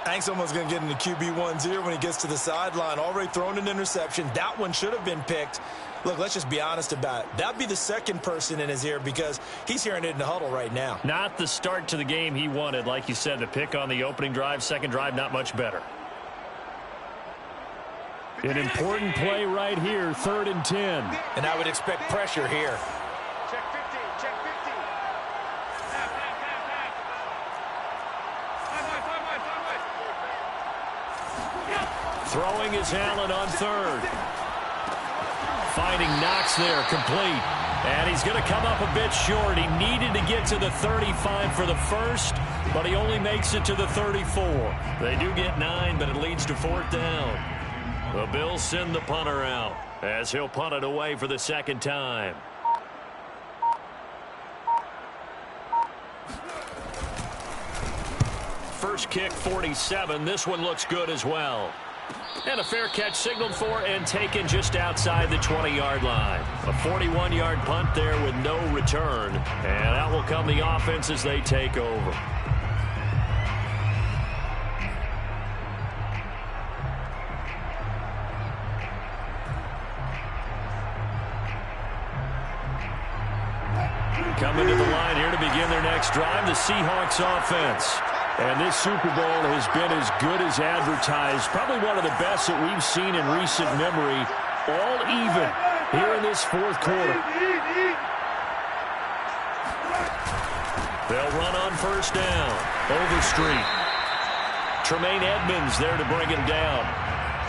Hank's almost going to get into QB1's ear when he gets to the sideline. Already thrown an interception. That one should have been picked. Look, let's just be honest about it. That'd be the second person in his ear because he's hearing it in the huddle right now. Not the start to the game he wanted. Like you said, the pick on the opening drive, second drive, not much better. An important play right here, 3rd and 10. And I would expect pressure here. Check 50, check 50. Pass. Five. Throwing is Allen on 3rd. Finding Knox there, complete. And he's going to come up a bit short. He needed to get to the 35 for the first, but he only makes it to the 34. They do get 9, but it leads to 4th down. The Bills send the punter out as he'll punt it away for the second time. First kick, 47. This one looks good as well. And a fair catch signaled for and taken just outside the 20-yard line. A 41-yard punt there with no return. And out will come the offense as they take over. Coming to the line here to begin their next drive, the Seahawks offense. And this Super Bowl has been as good as advertised. Probably one of the best that we've seen in recent memory. All even here in this 4th quarter. They'll run on 1st down. Overstreet. Tremaine Edmonds there to bring him down.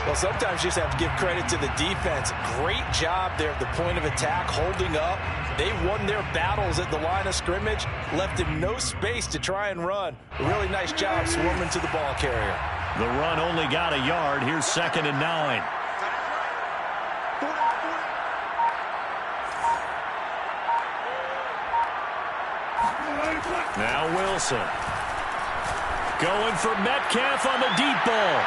Well, sometimes you just have to give credit to the defense. Great job there at the point of attack, holding up. They won their battles at the line of scrimmage, left him no space to try and run. A really nice job swarming to the ball carrier. The run only got a yard. Here's 2nd and 9. Now Wilson. Going for Metcalf on the deep ball.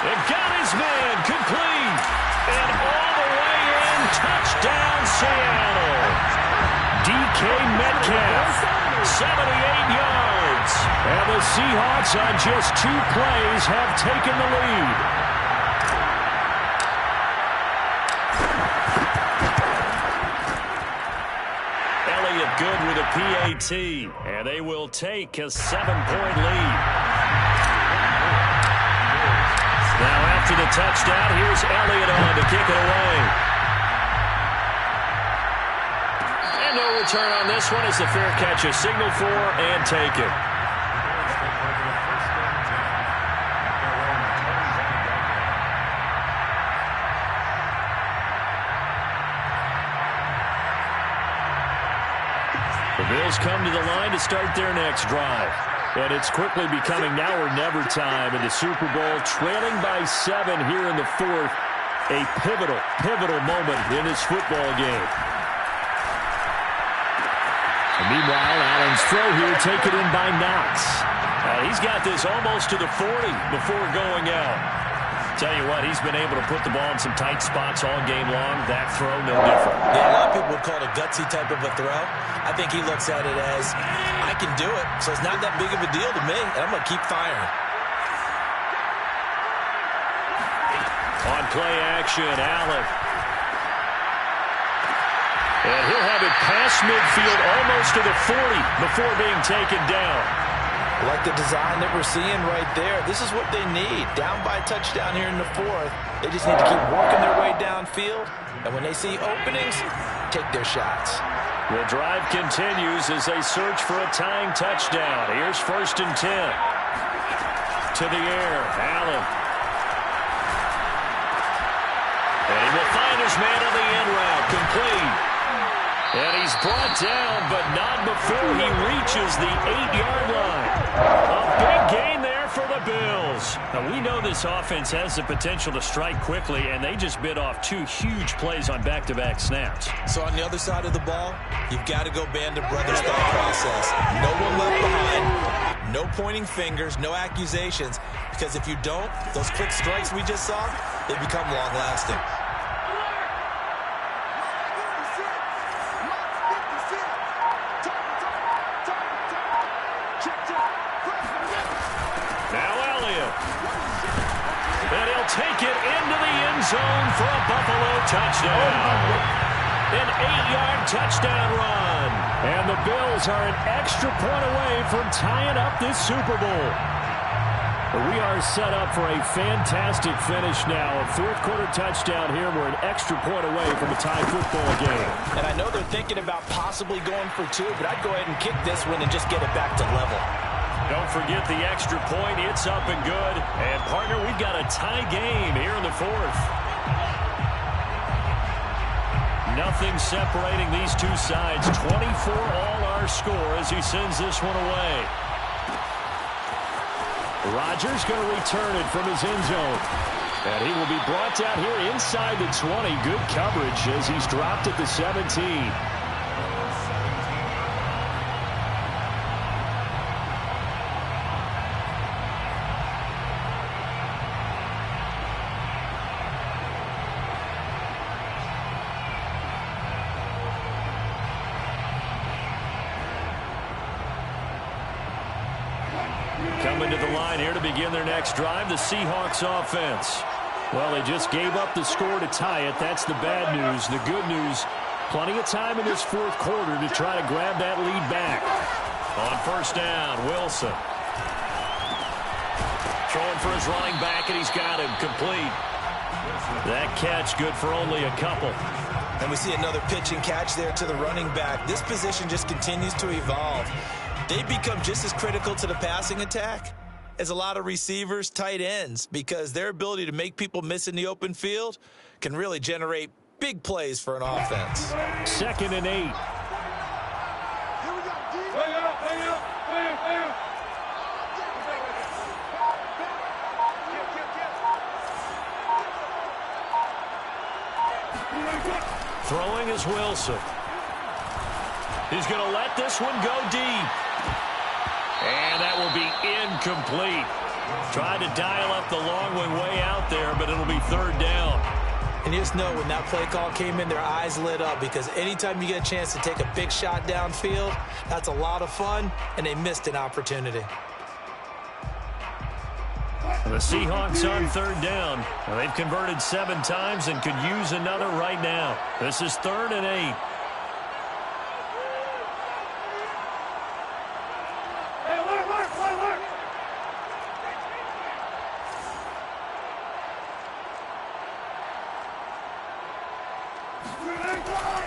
And got his man complete. And all the way in. Touchdown, Seattle. DK Metcalf, 78 yards. And the Seahawks on just 2 plays have taken the lead. Elliott good with a PAT. And they will take a 7-point lead. Now after the touchdown, here's Elliott on to kick it away. And no return on this one as the fair catch is signaled for and taken. The Bills come to the line to start their next drive. And it's quickly becoming now or never time in the Super Bowl, trailing by 7 here in the 4th. A pivotal moment in this football game. And meanwhile, Allen's throw here taken in by Knox. He's got this almost to the 40 before going out. Tell you what, he's been able to put the ball in some tight spots all game long. That throw, no different. Yeah, a lot of people would call it a gutsy type of a throw. I think he looks at it as, I can do it, so it's not that big of a deal to me, and I'm going to keep firing. On play action, Allen. And he'll have it past midfield almost to the 40 before being taken down. I like the design that we're seeing right there. This is what they need. Down by a touchdown here in the fourth. They just need to keep working their way downfield. And when they see openings, take their shots. The drive continues as they search for a tying touchdown. Here's 1st and 10. To the air, Allen. And he will find his man on the end route, complete. And he's brought down, but not before he reaches the 8-yard line. A big gain there for the Bills. Now, we know this offense has the potential to strike quickly, and they just bit off 2 huge plays on back-to-back snaps. So on the other side of the ball, you've got to go band of brothers thought process. No one left behind. No pointing fingers, no accusations. Because if you don't, those quick strikes we just saw, they become long-lasting. Take it into the end zone for a Buffalo touchdown. An 8-yard touchdown run. And the Bills are an extra point away from tying up this Super Bowl. We are set up for a fantastic finish now. A fourth-quarter touchdown here. We're an extra point away from a tie football game. And I know they're thinking about possibly going for 2, but I'd go ahead and kick this one and just get it back to level. Don't forget the extra point. It's up and good. And, partner, we've got a tie game here in the fourth. Nothing separating these two sides. 24 all our score as he sends this one away. Rodgers going to return it from his end zone. And he will be brought down here inside the 20. Good coverage as he's dropped at the 17. Coming to the line here to begin their next drive, the Seahawks offense. Well, they just gave up the score to tie it. That's the bad news. The good news, plenty of time in this fourth quarter to try to grab that lead back. On 1st down, Wilson. Throwing for his running back, and he's got him complete. That catch good for only a couple. And we see another pitch and catch there to the running back. This position just continues to evolve. They become just as critical to the passing attack as a lot of receivers, tight ends, because their ability to make people miss in the open field can really generate big plays for an offense. 2nd and 8. Here we go, D. Way up, way up, way up, way up. Throwing is Wilson. He's going to let this one go deep. And that will be incomplete. Tried to dial up the long one way out there, but it'll be 3rd down. And you just know when that play call came in, their eyes lit up, because anytime you get a chance to take a big shot downfield, that's a lot of fun, and they missed an opportunity. The Seahawks on 3rd down. Well, they've converted 7 times and could use another right now. This is 3rd and 8.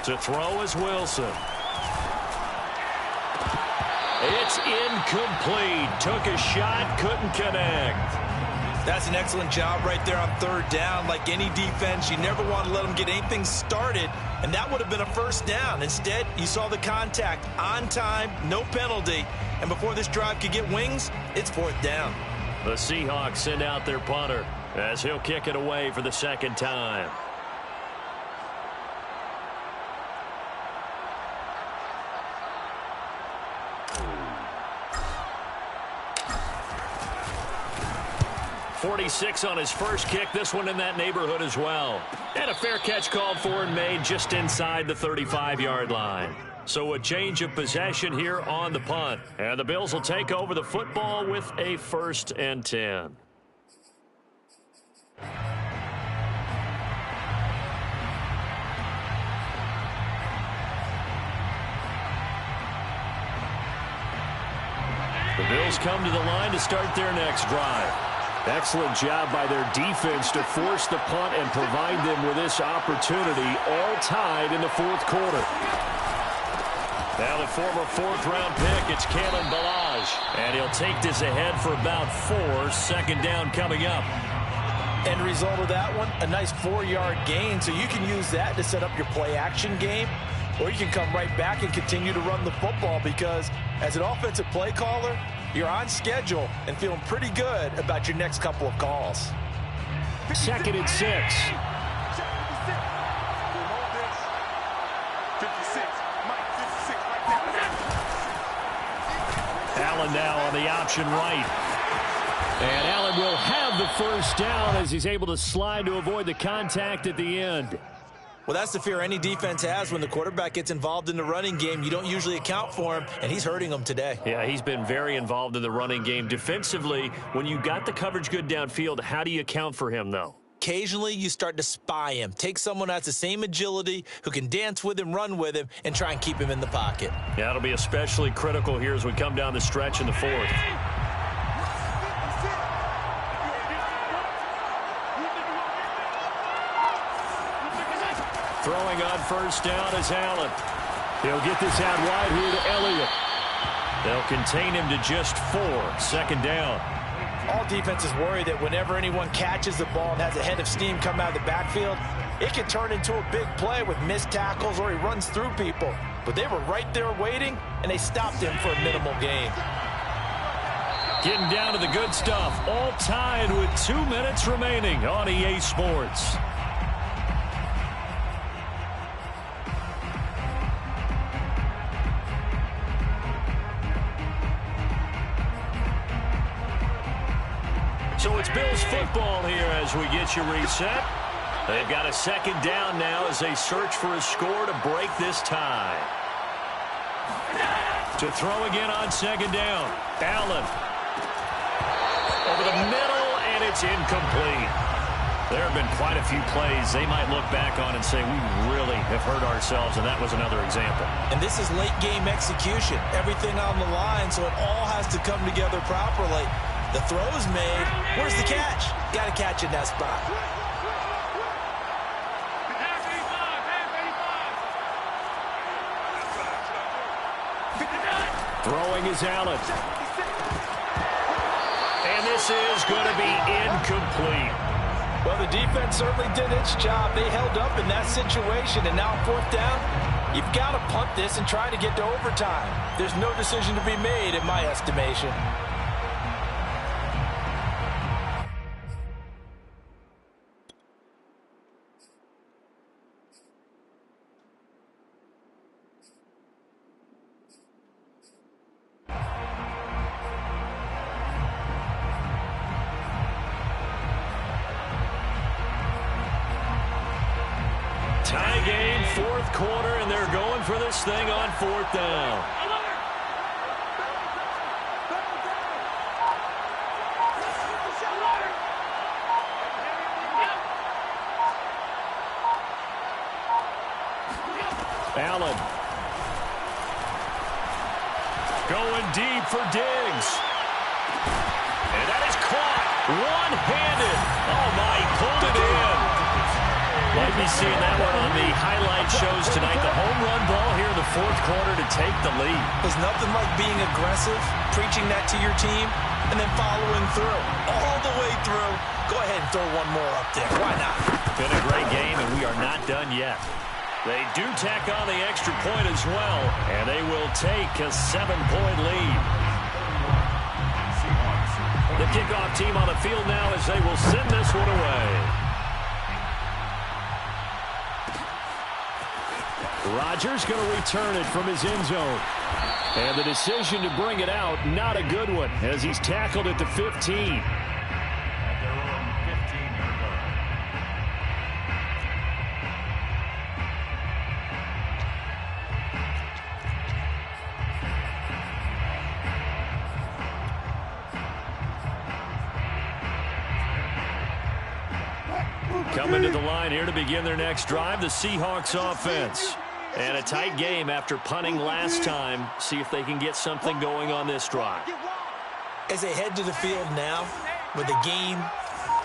To throw is Wilson. It's incomplete. Took a shot, couldn't connect. That's an excellent job right there on 3rd down. Like any defense, you never want to let them get anything started, and that would have been a 1st down. Instead, you saw the contact on time, no penalty, and before this drive could get wings, it's 4th down. The Seahawks send out their punter as he'll kick it away for the 2nd time. 46 on his first kick. This one in that neighborhood as well. And a fair catch called for and made just inside the 35-yard line. So a change of possession here on the punt. And the Bills will take over the football with a 1st and 10. The Bills come to the line to start their next drive. Excellent job by their defense to force the punt and provide them with this opportunity, all tied in the 4th quarter. Now the former 4th-round pick, it's Kalen Ballage. And he'll take this ahead for about 4. 2nd down coming up. End result of that one, a nice 4-yard gain, so you can use that to set up your play-action game, or you can come right back and continue to run the football because as an offensive play caller, you're on schedule and feeling pretty good about your next couple of calls. 2nd and 6. Allen now on the option right. And Allen will have the 1st down as he's able to slide to avoid the contact at the end. Well, that's the fear any defense has when the quarterback gets involved in the running game. You don't usually account for him, and he's hurting them today. Yeah, he's been very involved in the running game. Defensively, when you got the coverage good downfield, how do you account for him, though? Occasionally, you start to spy him. Take someone that's the same agility, who can dance with him, run with him, and try and keep him in the pocket. Yeah, it'll be especially critical here as we come down the stretch in the 4th. Throwing on 1st down is Allen. He'll get this out wide here to Elliott. They'll contain him to just 4. 2nd down. All defenses worry that whenever anyone catches the ball and has a head of steam come out of the backfield, it can turn into a big play with missed tackles or he runs through people. But they were right there waiting, and they stopped him for a minimal gain. Getting down to the good stuff. All tied with 2 minutes remaining on EA Sports. So it's Bills football here as we get you reset. They've got a 2nd down now as they search for a score to break this tie. To throw again on 2nd down. Allen. Over the middle, and it's incomplete. There have been quite a few plays they might look back on and say, we really have hurt ourselves, and that was another example. And this is late-game execution. Everything on the line, so it all has to come together properly. The throw's made. Where's the catch? Got to catch in that spot. Throwing is Allen. And this is going to be incomplete. Well, the defense certainly did its job. They held up in that situation, and now 4th down, you've got to punt this and try to get to overtime. There's no decision to be made in my estimation. Tie game, 4th quarter, and they're going for this thing on 4th down. Allen. Going deep for Diggs. And that is caught. One-handed. Oh, my, he pulled it in. Might be seeing that one on the highlight shows tonight. The home run ball here in the 4th quarter to take the lead. There's nothing like being aggressive, preaching that to your team, and then following through. All the way through. Go ahead and throw one more up there. Why not? Been a great game, and we are not done yet. They do tack on the extra point as well, and they will take a 7-point lead. The kickoff team on the field now as they will send this one away. Rodgers going to return it from his end zone. And the decision to bring it out, not a good one, as he's tackled at the 15. Coming to the line here to begin their next drive, the Seahawks offense. And a tight game after punting last time. See if they can get something going on this drive. As they head to the field now, with the game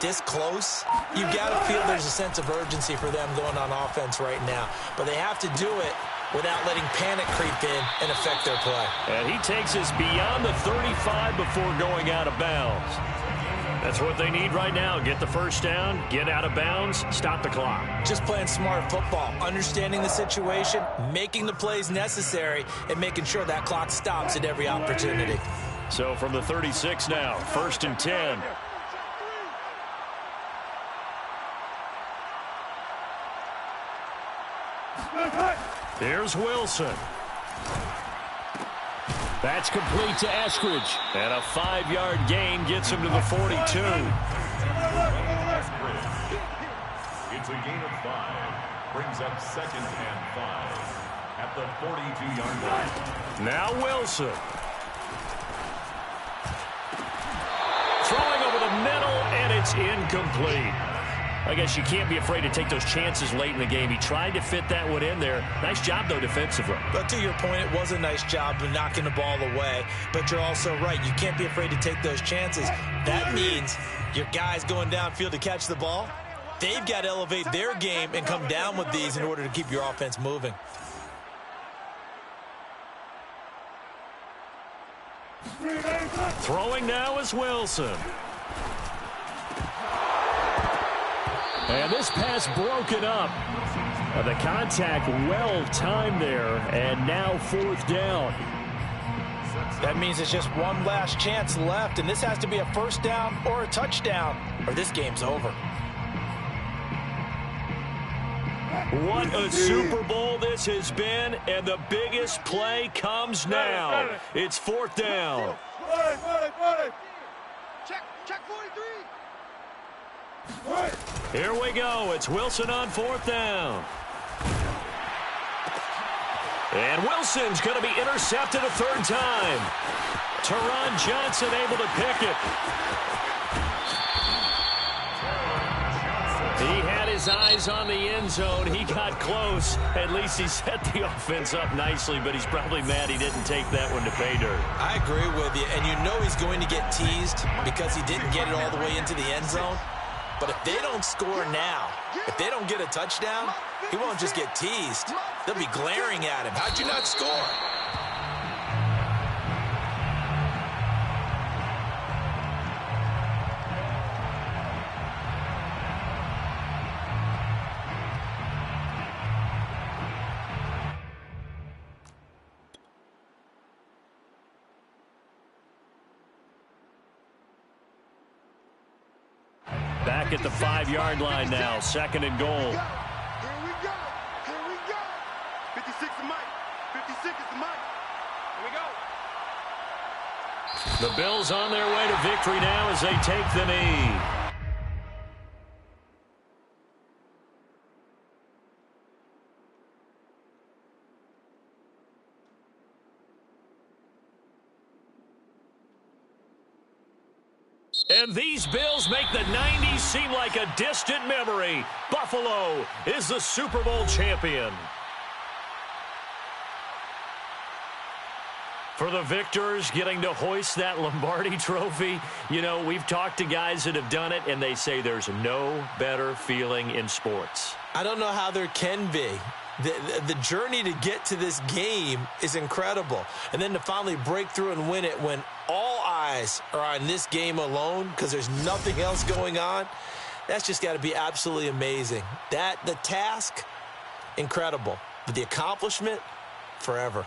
this close, you've got to feel there's a sense of urgency for them going on offense right now. But they have to do it without letting panic creep in and affect their play. And he takes us beyond the 35 before going out of bounds. That's what they need right now. Get the first down, get out of bounds, stop the clock. Just playing smart football, understanding the situation, making the plays necessary, and making sure that clock stops at every opportunity. So from the 36 now, 1st and 10. Here's Wilson. That's complete to Eskridge. And a 5-yard gain gets him to the 42. It's a gain of 5. Brings up 2nd and 5 at the 42-yard line. Now Wilson. Throwing over the middle, and it's incomplete. I guess you can't be afraid to take those chances late in the game. He tried to fit that one in there. Nice job, though, defensively. But to your point, it was a nice job of knocking the ball away. But you're also right. You can't be afraid to take those chances. That means your guys going downfield to catch the ball, they've got to elevate their game and come down with these in order to keep your offense moving. Throwing now is Wilson. And this pass broken up. The contact well timed there, and now 4th down. That means it's just one last chance left, and this has to be a first down or a touchdown, or this game's over. What a Super Bowl this has been, and the biggest play comes now. It's 4th down. Check 43. Here we go. It's Wilson on 4th down. And Wilson's going to be intercepted a 3rd time. Teron Johnson able to pick it. He had his eyes on the end zone. He got close. At least he set the offense up nicely, but he's probably mad he didn't take that one to pay dirt. I agree with you, and you know he's going to get teased because he didn't get it all the way into the end zone. But if they don't score now, if they don't get a touchdown, he won't just get teased. They'll be glaring at him. How'd you not score? Back at the 5-yard line now, 2nd and goal. Here we go. Here we go. 56 is Mike. 56 is Mike. Here we go. The Bills on their way to victory now as they take the knee. And these Bills make the 90s seem like a distant memory. Buffalo is the Super Bowl champion. For the victors, getting to hoist that Lombardi trophy, you know, we've talked to guys that have done it, and they say there's no better feeling in sports. I don't know how there can be. The journey to get to this game is incredible. And then to finally break through and win it when all eyes are on this game alone because there's nothing else going on, that's just got to be absolutely amazing. The task, incredible. But the accomplishment, forever.